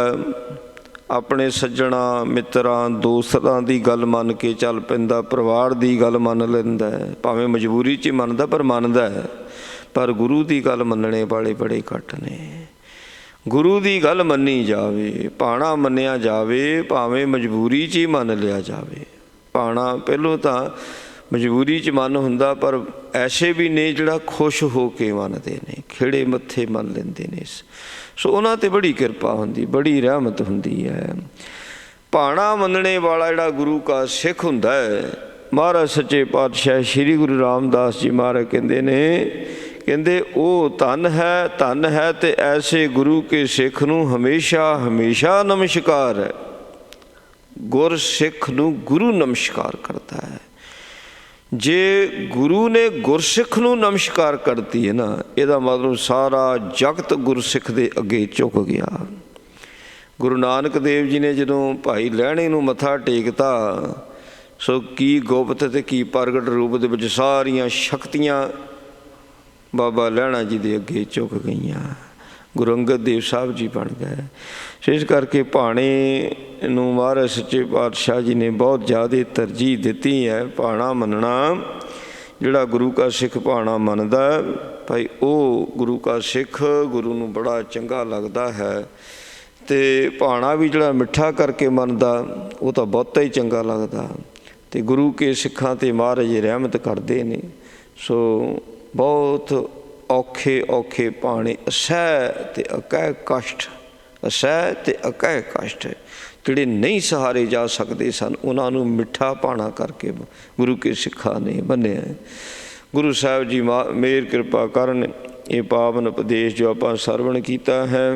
अपने सज्जणा मित्रां दोस्तां की गल मन के चल पैंदा, परिवार की गल मन लैंदा, भावें मजबूरी च मनदा पर मनदा है। पर गुरु की गल मनने वाले बड़े घट ने। गुरु की गल मनी जावे, भाणा मन्निया जावे, भावें मजबूरी च ही मन लिया जावे। भाणा पहलों तो मजबूरी च मन हुंदा, पर ऐसे भी ने जिहड़ा खुश हो के मनते ने, खिड़े मत्थे मन लेंदे ने। सो उन्हां ते बड़ी किरपा हुंदी, बड़ी रहमत हुंदी है। भाणा मनने वाला जिहड़ा गुरु का सिख हुंदा है, महाराज सच्चे पातशाह श्री गुरु रामदास जी महाराज कहंदे ने, कहंदे ओ धन है ते ऐसे गुरु के सिख नूं हमेशा हमेशा नमस्कार है। गुर सिख नूं गुरु नमस्कार करता है। जे गुरु ने गुरसिख नूं नमस्कार करती है ना, इहदा मतलब सारा जगत गुरसिख दे अगे झुक गया। गुरु नानक देव जी ने जदों भाई लहणे नूं मत्था टेकता, सो की गुप्त ते की प्रगट रूप दे विच सारियां शक्तियां बाबा लहणा जी दे अगे झुक गईयां। गुरु अंगद देव साहब जी बन गए। इस करके भाणे नूं महाराज सच्चे पातशाह जी ने बहुत ज़्यादा तरजीह दी है। भाणा मनना, जिहड़ा गुरु का सिख भाणा मनदा भाई, वो गुरु का सिख गुरु नूं बड़ा चंगा लगदा है। ते भाणा भी जिहड़ा मिठा करके मनदा, वो तो बहुता ही चंगा लगदा। ते गुरु के सिखां ते महाराज रहमत करदे ने। सो बहुत औखे औखे भाणे, असह ते अकह कष्ट, असह ते अकह कष्ट जिहड़े नहीं सहारे जा सकते सन, उन्होंने मिठा भाणा करके गुरु के सिखा ने बन्निया। गुरु साहब जी मेहर कृपा करन। ये पावन उपदेश जो आप सरवण किया है,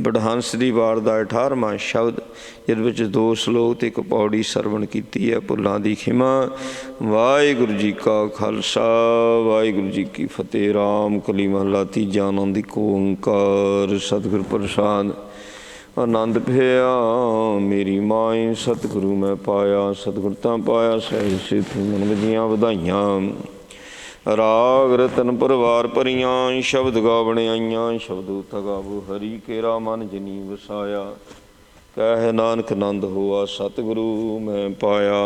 बड़हंस की वार का 18वां शब्द, जिस 2 श्लोक ते 1 पौड़ी सरवण की है। भुलां दी खिमा। वाहिगुरू जी का खालसा, वाहिगुरू जी की फतेह। राम कली महला तीजा। आनंद ओंकार सतगुर प्रसाद। आनंद भया मेरी माए, सतगुरु मैं पाया, सतगुरता पाया सहज सिद्ध मन वजियां वधाइयां। राग रतन परवार परियां, शब्द गावणे आईयां, शब्द गावो हरि केरा मन जिनी वसाया। कह नानक नंद होआ, सतगुरु मैं पाया।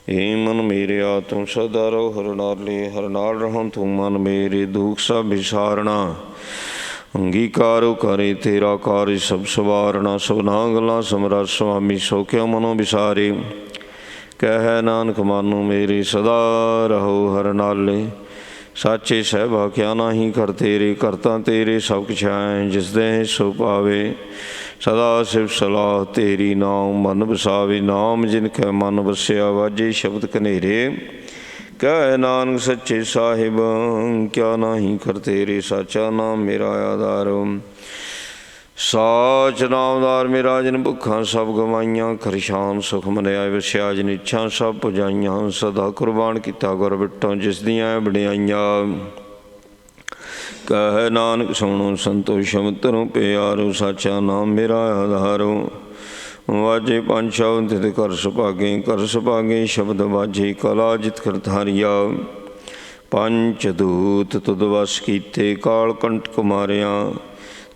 हे मन मेरे आ तू सदा रहो हर नाले, हर नाल रहो तू मन मेरे, दुख सब विसारना अंगीकारो करे तेरा कार्य सब सवारना। सबना गल्लां समरथ स्वामी, सो क्यों मनो विसारे। कह नानक मानो मेरे, सदा रहो हर नाले। साचे सहबा क्या नाही कर तेरे, करता तेरे सब कुछ है, जिस दे सो पावे। सदा सिफ सलाह तेरी, नाम मन बसावे। नाम जिनकै मन बसिया, वाजे शब्द कनेरे। कह नानक सच्चे साहिब क्या नाही कर तेरे, साचा नाम मेरा आधार। साच नामदार मेरा जिन भुखा सब गवाइयां, खरशान सुख मनिया वसिया, जिन इच्छा सब पुजाइयां। सदा कुर्बान किया गुर बिटों, जिस दियां बड़ियाइयां। कह नानक सुनो संतोष मित्रों प्यारो, साचा नाम मेरा आधारो। वाजे 5 शब्द तित कर सुभागे, कर सुभागे शब्द वाजे, कला जित करधारिया। 5 दूत तुद वस कीते, काल कंटक मारिया।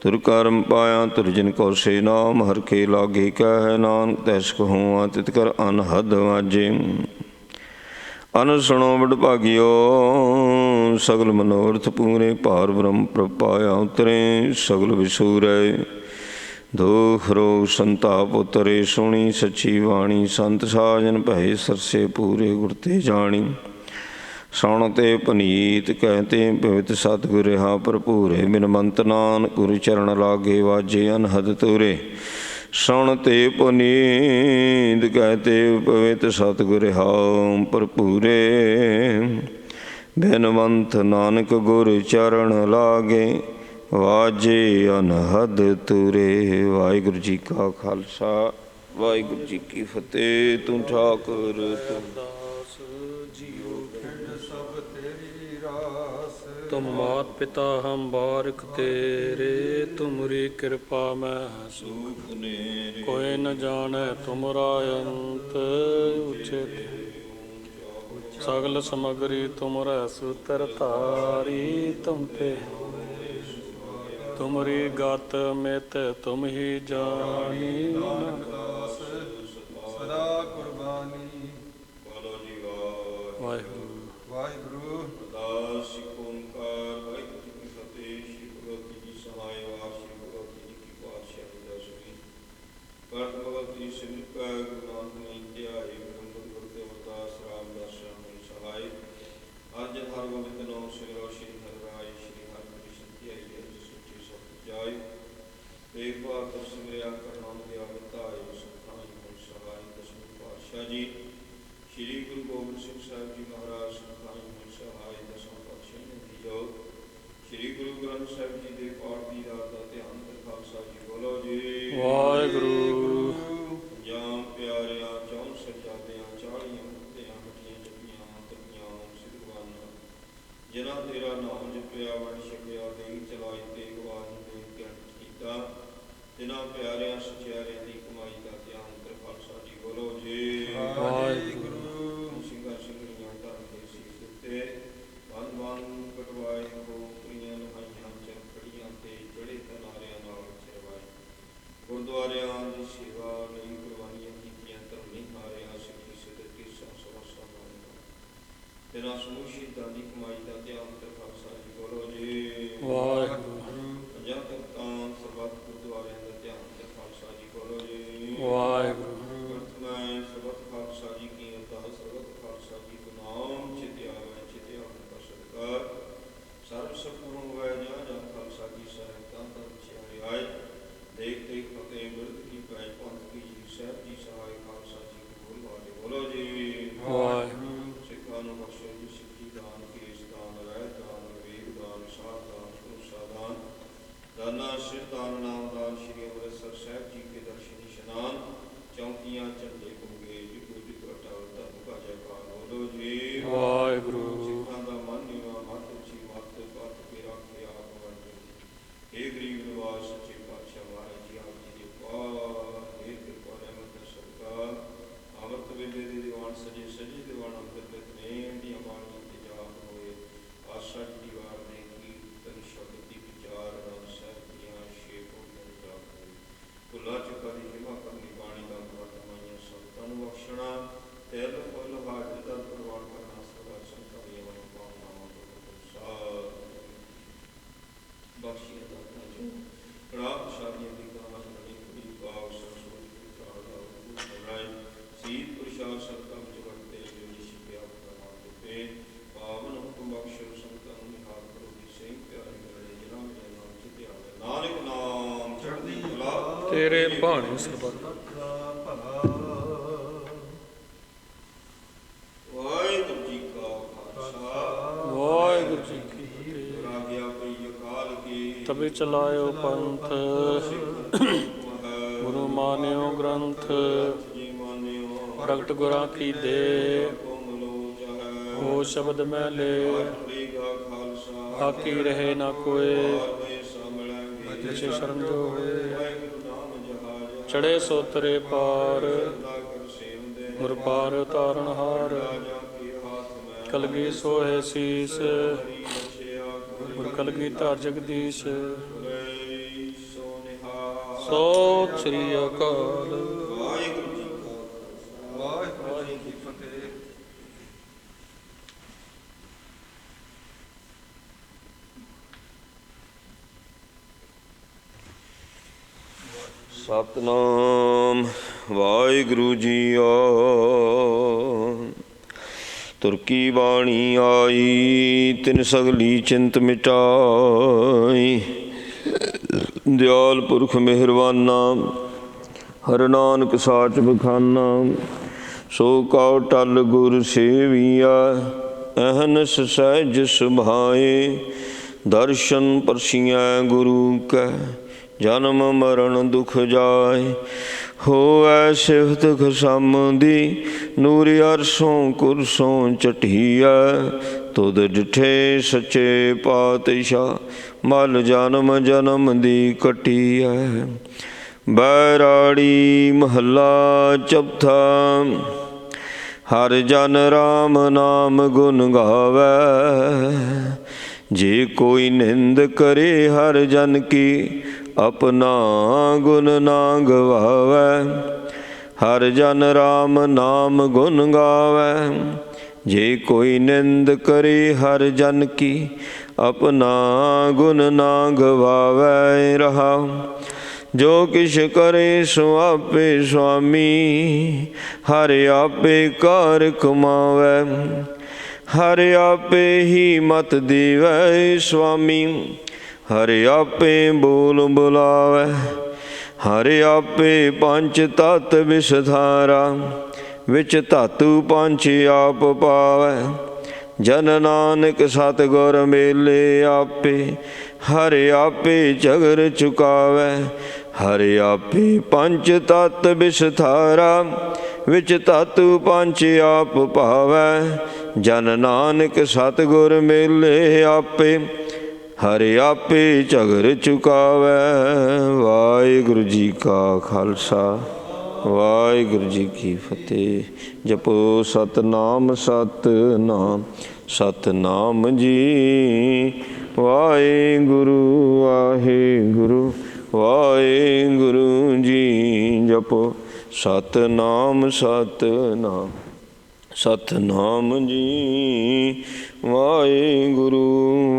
तुर कर्म पाया तुर जिन को से, नाम हर के लागे। कह नानक तैस कहूँ तित कर अनहद वाजे। अन सुनो बड़ भागियो सगल मनोरथ पूरे, पार ब्रह्म प्रपाया उतरे सगल विसूरै। दुख रोग संताप उतरे, सुनी सच्ची वाणी। संत साजन भय सरसे पूरे, गुरते जानी। सुणते पनीत कहते पवित सतगुर हा भरपूरे। बिनमंत नानक गुरु चरण लागे, वाजे अनहद तुरे। सुणते पुनीत कहते पवित सतगुर हा भरपूरे। बिनवंत नानक गुरु चरण लागे, वाजे अनहद तुरे। वाहिगुरू जी का खालसा, वाहिगुरू जी की फतेह। तू ठाकुर तू दास जियो खिंड सब तेरी रास। तुम मात पिता हम बारिक तेरे, तुमरी कृपा में सुख कोई न जाने तुमरा अंत उचित। सगल समगरी तुमरे सूत्र तारी, तुम पे तुमरी गत मित तुम ही जानी। सदा कुर्बानी। बोलो जी वाहिगुरू। वाहिगुरू। अरदास ਓੰਕਾਰ ਵਾਹਿਗੁਰੂ ਜੀ ਕੀ ਫਤਿਹ। ਸ਼੍ਰੀ ਗੁਰੂ ਗ੍ਰੰਥ ਜੀ ਸਹਾਇ ਵਾਰ ਸ਼੍ਰੀ ਗੁਰੂ ਗ੍ਰੰਥ ਜੀ ਕੀ ਪਾਤਸ਼ਾਹੀ ਦਸਵੀਂ ਕਰਤ ਭਗਤ ਜੀ ਸਿਮਰਿਤ ਕੈ ਗੁਰੂ ਨਾਨਕ ਨਹੀਂ ਧਿਆਏ ਬ੍ਰਹਮ ਗੁਰ ਤੇ ਅਰਦਾਸ ਰਾਮਦਾਸ ਰਾਮੀ ਸਹਾਇ। ਅੱਜ ਹਰ ਗੋਬਿੰਦ ਨਾਮ ਸਿਮਰੋ ਸ਼੍ਰੀ ਹਰਿ ਰਾਇ ਸ਼੍ਰੀ ਹਰਿ ਕ੍ਰਿਸ਼ਨ ਧਿਆਈ ਅਜ ਸੁਚੀ ਸਤ ਜਾਇ। ਇੱਕ ਵਾਰ ਤੋਂ ਸਿਮਰਿਆ ਕਰਨਾਮ ਦੇ ਆਵਤਾਏ ਸੁਖਾਈ ਮਨ ਸਹਾਇ। ਦਸਵੇਂ ਪਾਤਸ਼ਾਹ ਜੀ ਸ਼੍ਰੀ ਗੁਰੂ ਗੋਬਿੰਦ ਸਿੰਘ ਸਾਹਿਬ ਜੀ ਮਹਾਰਾਜ ਸੁਖਾਈ ਮਨ ਸਹਾਇ। ਦਸਮ ਪਾਤਸ਼ਾਹ ਨੇ ਦਿਓ ਸ਼੍ਰੀ ਗੁਰੂ ਗ੍ਰੰਥ ਸਾਹਿਬ ਜੀ ਦੇ ਪਾਠ ਦੀ ਰਾਤ ਦਾ ਧਿਆਨ ਤੇ ਖਾਲਸਾ ਜੀ ਬੋਲੋ ਜੀ ਵਾਹਿਗੁਰੂ। ਜਾਂ ਪਿਆਰਿਆਂ ਚੌਂ ਸਜਾਦਿਆਂ 40 ਮੁਕਤਿਆਂ ਮਠੀਆਂ ਜਪੀਆਂ ਤਪੀਆਂ ਸਿਰਵਾਨ ਜਿਨ੍ਹਾਂ ਤੇਰਾ ਨਾਮ ਜਪਿਆ ਵੰਡ ਛਕਿਆ ਦੇਈ ਚਲਾਈ ਤੇ ਗਵਾਨ ਦੇ ਗਿਆਨ ਕੀਤਾ ਜਿਨ੍ਹਾਂ ਪਿਆਰਿਆਂ ਸਚਿਆਰਿਆਂ ਦੀ ਕਮਾਈ ਦਾ ਧਿਆਨ ਤੇ ਖਾਲਸਾ ਜੀ ਬੋਲੋ ਜੀ ਵਾਹਿਗੁਰੂ। ਸਿੰਘਾਂ ਸਿੰਘਣੀਆਂ ਧਰਮ ਦੇ ਸੀਸ ਉੱਤੇ ਬੰਨ ਬੰਨ ਕਟਵਾਏ ਹੋ ਕੁੜੀਆਂ ਨਹਾਈਆਂ ਚਰਖੜੀਆਂ ਤੇ ਚੜੇ ਤਨਾਰਿਆਂ ਨਾਲ ਚਰਵਾਏ। ਗੁਰਦੁਆਰਿਆਂ ਦੀ ਸੇਵਾ ਲਈ ਕੁਰਬਾਨੀਆਂ ਕੀਤੀਆਂ ਧਰਮ ਨਹੀਂ ਹਾਰਿਆ ਸਿੱਖੀ ਸਿੱਧ ਕੀਸਾਂ ਸਵਾਸਾਂ ਮਾਨੀਆਂ ਤੇਰਾ ਸਮੂਹ ਸ਼ਹੀਦਾਂ ਦੀ ਕਮਾਈ ਦਾ ਧਿਆਨ ਤੇ ਖਾਲਸਾ ਜੀ ਬੋਲੋ ਜੀ ਵਾਹਿਗੁਰੂ। ਪੰਜਾਂ ਤਖਤਾਂ ਸਰਬੱਤ ਗੁਰਦੁਆਰਿਆਂ ਦਾ ਧਿਆਨ ਤੇ ਖਾਲਸਾ ਜੀ ਬੋਲੋ ਜੀ ਵਾਹਿਗੁਰੂ। ਮੈਂ ਸਰਬੱਤ ਖਾਲਸਾ ਜੀ ਕੀ ਅਰਦਾਸ ਸਰਬੱਤ ਖਾਲਸਾ ਜੀ ਕੋ ਨਾਮ ਚਿਤਿਆ ਹੋਇਆ ਚਿਤਿਆ ਹੋਣ ਦਾ ਸਤਿਕਾਰ ਸਰਬ ਸਤਿਗੁਰੂ ਹੋਇਆ ਜਾਂ ਖਾਲਸਾ ਜੀ ਸਾਹਿਬ ਤਾਂ ਚਿਆਰੇ ਆਏ ਦੇਖ ਦੇਖ ਫਤਿਹ ਮਿਰਦ ਕੀ ਪੈ ਪੰਥ ਕੀ ਜੀ ਸਾਹਿਬ ਜੀ ਸਹਾਇ ਖਾਲਸਾ ਜੀ ਕੀ ਬੋਲ ਵਾਲੇ ਬੋਲੋ ਜੀ ਵਾਹਿਗੁਰੂ। ਸਿੱਖਾਂ ਨੂੰ ਬਖਸ਼ੋ ਜੀ ਸਿੱਖੀ ਦਾਨ ਕੇਸ ਦਾਨ ਰਹਿ ਦਾਨ ਵਿਵੇਕ ਦਾਨ ਸਾਧ ਦਾਨ ਭਰੋਸਾ ਦਾਨ ਦਾਨਾ ਸਿਰ ਦਾਨ ਨਾਮ ਦਾਨ ਸ਼੍ਰੀ ਅੰਮ੍ਰਿਤਸਰ ਸਾਹਿਬ ਜੀ ਕੇ ਦਰਸ਼ਨ ਇਸ਼ਨਾਨ ਚੌਂਕੀਆਂ ਝੰਡੇ ਗੁੰਗੇ ਜਿਗੂ ਜਿਗੂ ਅਟਲ ਧਰਮ ਕਾ ਜੈਕਾਰ ਬੋਲੋ ਜੀ ਵਾਹਿਗੁਰੂ। ਸਿੱਖਾਂ ਦਾ ਮਨ ਨਿਵਾ ਮਤ ਉੱਚੀ ਮਤ ਪਤ ਕੇ ਰੱਖੇ ਆਪ ਵਰਤੇ ਇਹ ਗਰੀਬ ਨਿਵਾਸ ਸੱਚੇ ਪਾਤਸ਼ਾਹ ਮਹਾਰਾਜ ਜੀ ਆਪ ਜੀ ਦੇ ਪਾਰ ਇਹ ਕਿਰਪਾ ਰਹਿਮਤ ਦਾ ਸਦਕਾ ਅੰਮ੍ਰਿਤ ਵੇਲੇ ਦੇ ਦੀਵਾਨ ਸਜੇ ਸਜੇ ਦੀਵਾਨ ਅੰਮ੍ਰਿਤ ਨੇ ਦੀਆਂ ਬਾਣੀਆਂ ਤੇ ਜਾਪ ਹੋਏ ਆਸਾ ਦੀ ਵਾਰ ਨੇ ਕੀਰਤਨ ਸ਼ਬਦ ਦੀ ਵਿਚਾਰ ਰਾਮ ਸਾਹਿਬ ਦੀਆਂ ਸ਼ੇਪ ਹੋਣ ਜਾਪ ਹੋਈ ਭੁੱਲਾ ਚੁੱਕਾ ਦੀ ਹਿਮਾ ਕਰਨੀ ਬਾਣੀ ਦਾ ਵਰਤਮਾਈਆਂ ਸੰਤਾਂ ਨੂੰ ਬਖਸ਼ਣਾ ਤਿਲ ਫੁੱਲ ਹਾਜ਼ਰ ਦਾ ਪ੍ਰਵਾਨ ਕਰਨਾ ਸਦਾ ਸੰਤਾਂ ਦੀਆਂ ਮਨੋਕਾਮਨਾਵਾਂ ਤੋਂ ਸਾਧ ਬਖਸ਼ੀਆਂ ਦਾ ਜੋ ਪ੍ਰਾਪਤ ਸ਼ਾਦੀਆਂ ਦੀ ਕਹਾਣੀ ਬਣੀ ਕੁੜੀ ਬਾਗ ਸਰਸੋਤ ਦੀ ਚਾਰ ਦਾ ਉਪਰ ਰਾਏ ਸੀਤ ਪ੍ਰਸ਼ਾਦ ਸੰਤਾਂ ਵਿੱਚ ਵਰਤੇ ਜੋ ਨਿਸ਼ਿਪਿਆ ਪ੍ਰਮਾਣ ਦੇ ਪਾਵਨ ਹੁਕਮ ਬਖਸ਼ੋ ਸੰਤਾਂ ਨੂੰ ਨਿਹਾਲ ਕਰੋ ਦੀ ਸਿੰਘ ਪਿਆਰੇ ਮਿਲਣੇ ਜਿਨ੍ਹਾਂ ਮੇਰੇ ਨਾਮ ਚਿਤੇ ਆਵੇ ਨਾਨਕ ਨਾਮ ਚੜ੍ਹਦੀ ਕਲਾ ਤੇਰੇ ਭਾਣੇ ਸਰਬੱਤ। ਵਾਹਿਗੁਰੂ ਜੀ ਕਾ ਖਾਲਸਾ ਵਾਹਿਗੁਰੂ ਜੀ ਕੀ ਫਤਿਹ। ਰਾਗਿਆ ਪਈ ਅਕਾਲ ਕੀ ਤਬੇ ਚਲਾਇਓ ਪੰਥ, ਗੁਰੂ ਮਾਨਿਓ ਗ੍ਰੰਥ, ਜੀ ਮਾਨਿਓ ਪ੍ਰਗਟ ਗੁਰਾਂ ਕੀ ਦੇ, ਕੋਮਲੋ ਚਾਹੈ ਹੋ ਸ਼ਬਦ ਮੈਲੇ, ਗਾ ਖਾਲਸਾ ਆਕੀ ਰਹੇ ਨਾ ਕੋਏ, ਹੋਏ ਸਾਮਲਾਂਗੇ ਜਿਸੇ ਸ਼ਰਨ ਜੋ ਹੋਏ, ਵਾਹਿਗੁਰੂ ਨਾਮ ਜਹਾਜ ਚੜੇ ਸੋਤਰੇ ਪਾਰ, ਦਾ ਕਰ ਸੇਵਦੇ ਗੁਰ ਪਾਰ ਤਾਰਨ ਹਾਰ, ਰਾਜਾ ਕੀ ਹਾਥ ਮੈਂ ਕਲਗੀ ਸੋਹੇ ਸੀਸ, ਹਰੀ ਰਛਿਆ ਗੁਰ ਕਲਗੀ ਧਾਰ ਜਗਦੀਸ਼। ਗੁਰੇ ਸੋ ਨਿਹਾਲ ਸੋ ਸ੍ਰੀ ਅਕਾਲ। ਵਾਹਿਗੁਰੂ ਜੀ ਕਾ ਖਾਲਸਾ ਵਾਹਿਗੁਰੂ ਜੀ ਕੀ ਫਤਿਹ। ਸਤਨਾਮ ਵਾਹਿਗੁਰੂ ਜੀਓ। ਤੁਰ ਕੀ ਬਾਣੀ ਆਈ ਤਿਨ ਸਗਲੀ ਚਿੰਤ ਮਿਟਾਈ। ਦਿਆਲ ਪੁਰਖ ਮਿਹਰਬਾਨਾ ਹਰ ਨਾਨਕ ਸਾਚ ਬਖਾਨਾ। ਸੋ ਕਉ ਟਲ ਗੁਰ ਸੇਵੀਆ ਅਹਨਸ ਸਹਿਜ ਸੁਭਾਏ। ਦਰਸ਼ਨ ਪਰਸੀਆਂ ਗੁਰੂ ਕੈ ਜਨਮ ਮਰਨ ਦੁਖ ਜਾਏ। ਹੋਵੈ ਸਿਫਤ ਖਸਮ ਦੀ ਨੂਰ ਅਰਸੋਂ ਕੁਰਸੋਂ ਚਟੀਐ। ਤੁਧ ਡਿਠੇ ਸੱਚੇ ਪਾਤਸ਼ਾਹ ਮਲ ਜਨਮ ਜਨਮ ਦੀ ਕੱਟੀ ਹੈ। ਬੈਰਾੜੀ ਮਹੱਲਾ ਚੌਥਾ। ਹਰ ਜਨ ਰਾਮ ਨਾਮ ਗੁਣ ਗਾਵੈ, ਜੇ ਕੋਈ ਨਿੰਦ ਕਰੇ ਹਰ ਜਨ ਕੀ ਆਪਣਾ ਗੁਣ ਨਾ ਗਵਾਵੈ। ਹਰ ਜਨ ਰਾਮ ਨਾਮ ਗੁਣ ਗਾਵੈ, ਜੇ ਕੋਈ ਨਿੰਦ ਕਰੇ ਹਰ ਜਨ ਕੀ ਆਪਣਾ ਗੁਣ ਨਾ ਗਵਾਵੈ। ਰਹਾਉ ਜੋ ਕਿਛ ਕਰੇ ਸੋ ਆਪੇ ਸੁਆਮੀ, ਹਰਿ ਆਪੇ ਕਾਰ ਕਮਾਵੈ। ਹਰਿ ਆਪੇ ਹੀ ਮਤ ਦੇਵੈ ਸੁਆਮੀ, ਹਰਿ ਆਪੇ ਬੋਲ ਬੁਲਾਵੈ। ਹਰਿ ਆਪੇ ਪੰਚ ਤਤ ਵਿਸਥਾਰਾ, ਵਿੱਚ ਧਾਤੂ ਪੰਚ ਆਪ ਪਾਵੈ। ਜਨ ਨਾਨਕ ਸਤਿਗੁਰ ਮੇਲੇ ਆਪੇ, ਹਰਿ ਆਪੇ ਝਗਰ ਚੁਕਾਵੈ। ਹਰਿ ਆਪੇ ਪੰਚ ਤਤ ਵਿਸਥਾਰਾ, ਵਿੱਚ ਧਾਤੂ ਪੰਚ ਆਪ ਪਾਵੈ। ਜਨ ਨਾਨਕ ਸਤਿਗੁਰ ਮੇਲੇ ਆਪੇ, ਹਰਿ ਆਪੇ ਝਗਰ ਚੁਕਾਵੈ। ਵਾਹਿਗੁਰੂ ਜੀ ਕਾ ਖਾਲਸਾ, ਵਾਹਿਗੁਰੂ ਜੀ ਕੀ ਫਤਿਹ। ਜਪੋ ਸਤਨਾਮ ਸਤਨਾਮ ਸਤਨਾਮ ਜੀ। ਵਾਹਿਗੁਰੂ ਵਾਹਿਗੁਰੂ ਵਾਹਿਗੁਰੂ ਜੀ। ਜਪੋ ਸਤਨਾਮ ਸਤਨਾਮ ਸਤਨਾਮ ਜੀ। ਵਾਹਿਗੁਰੂ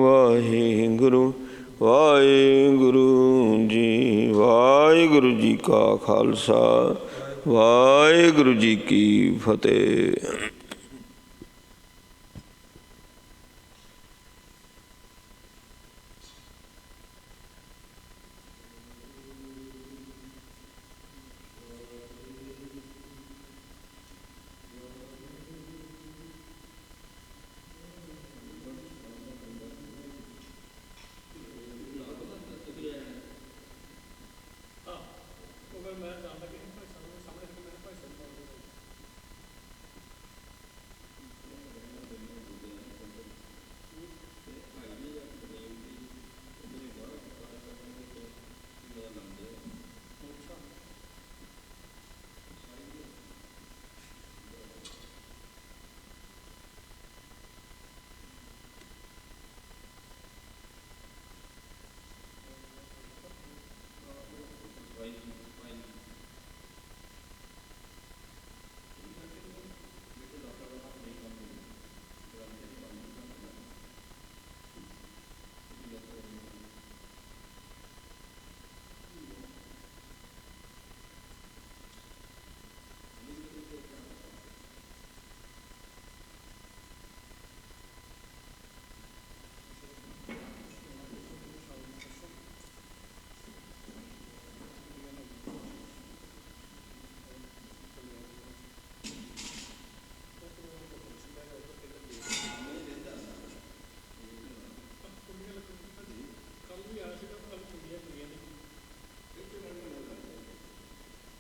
ਵਾਹਿਗੁਰੂ ਵਾਹਿਗੁਰੂ ਜੀ। ਵਾਹਿਗੁਰੂ ਜੀ ਕਾ ਖਾਲਸਾ, ਵਾਹਿਗੁਰੂ ਜੀ ਕੀ ਫਤਿਹ।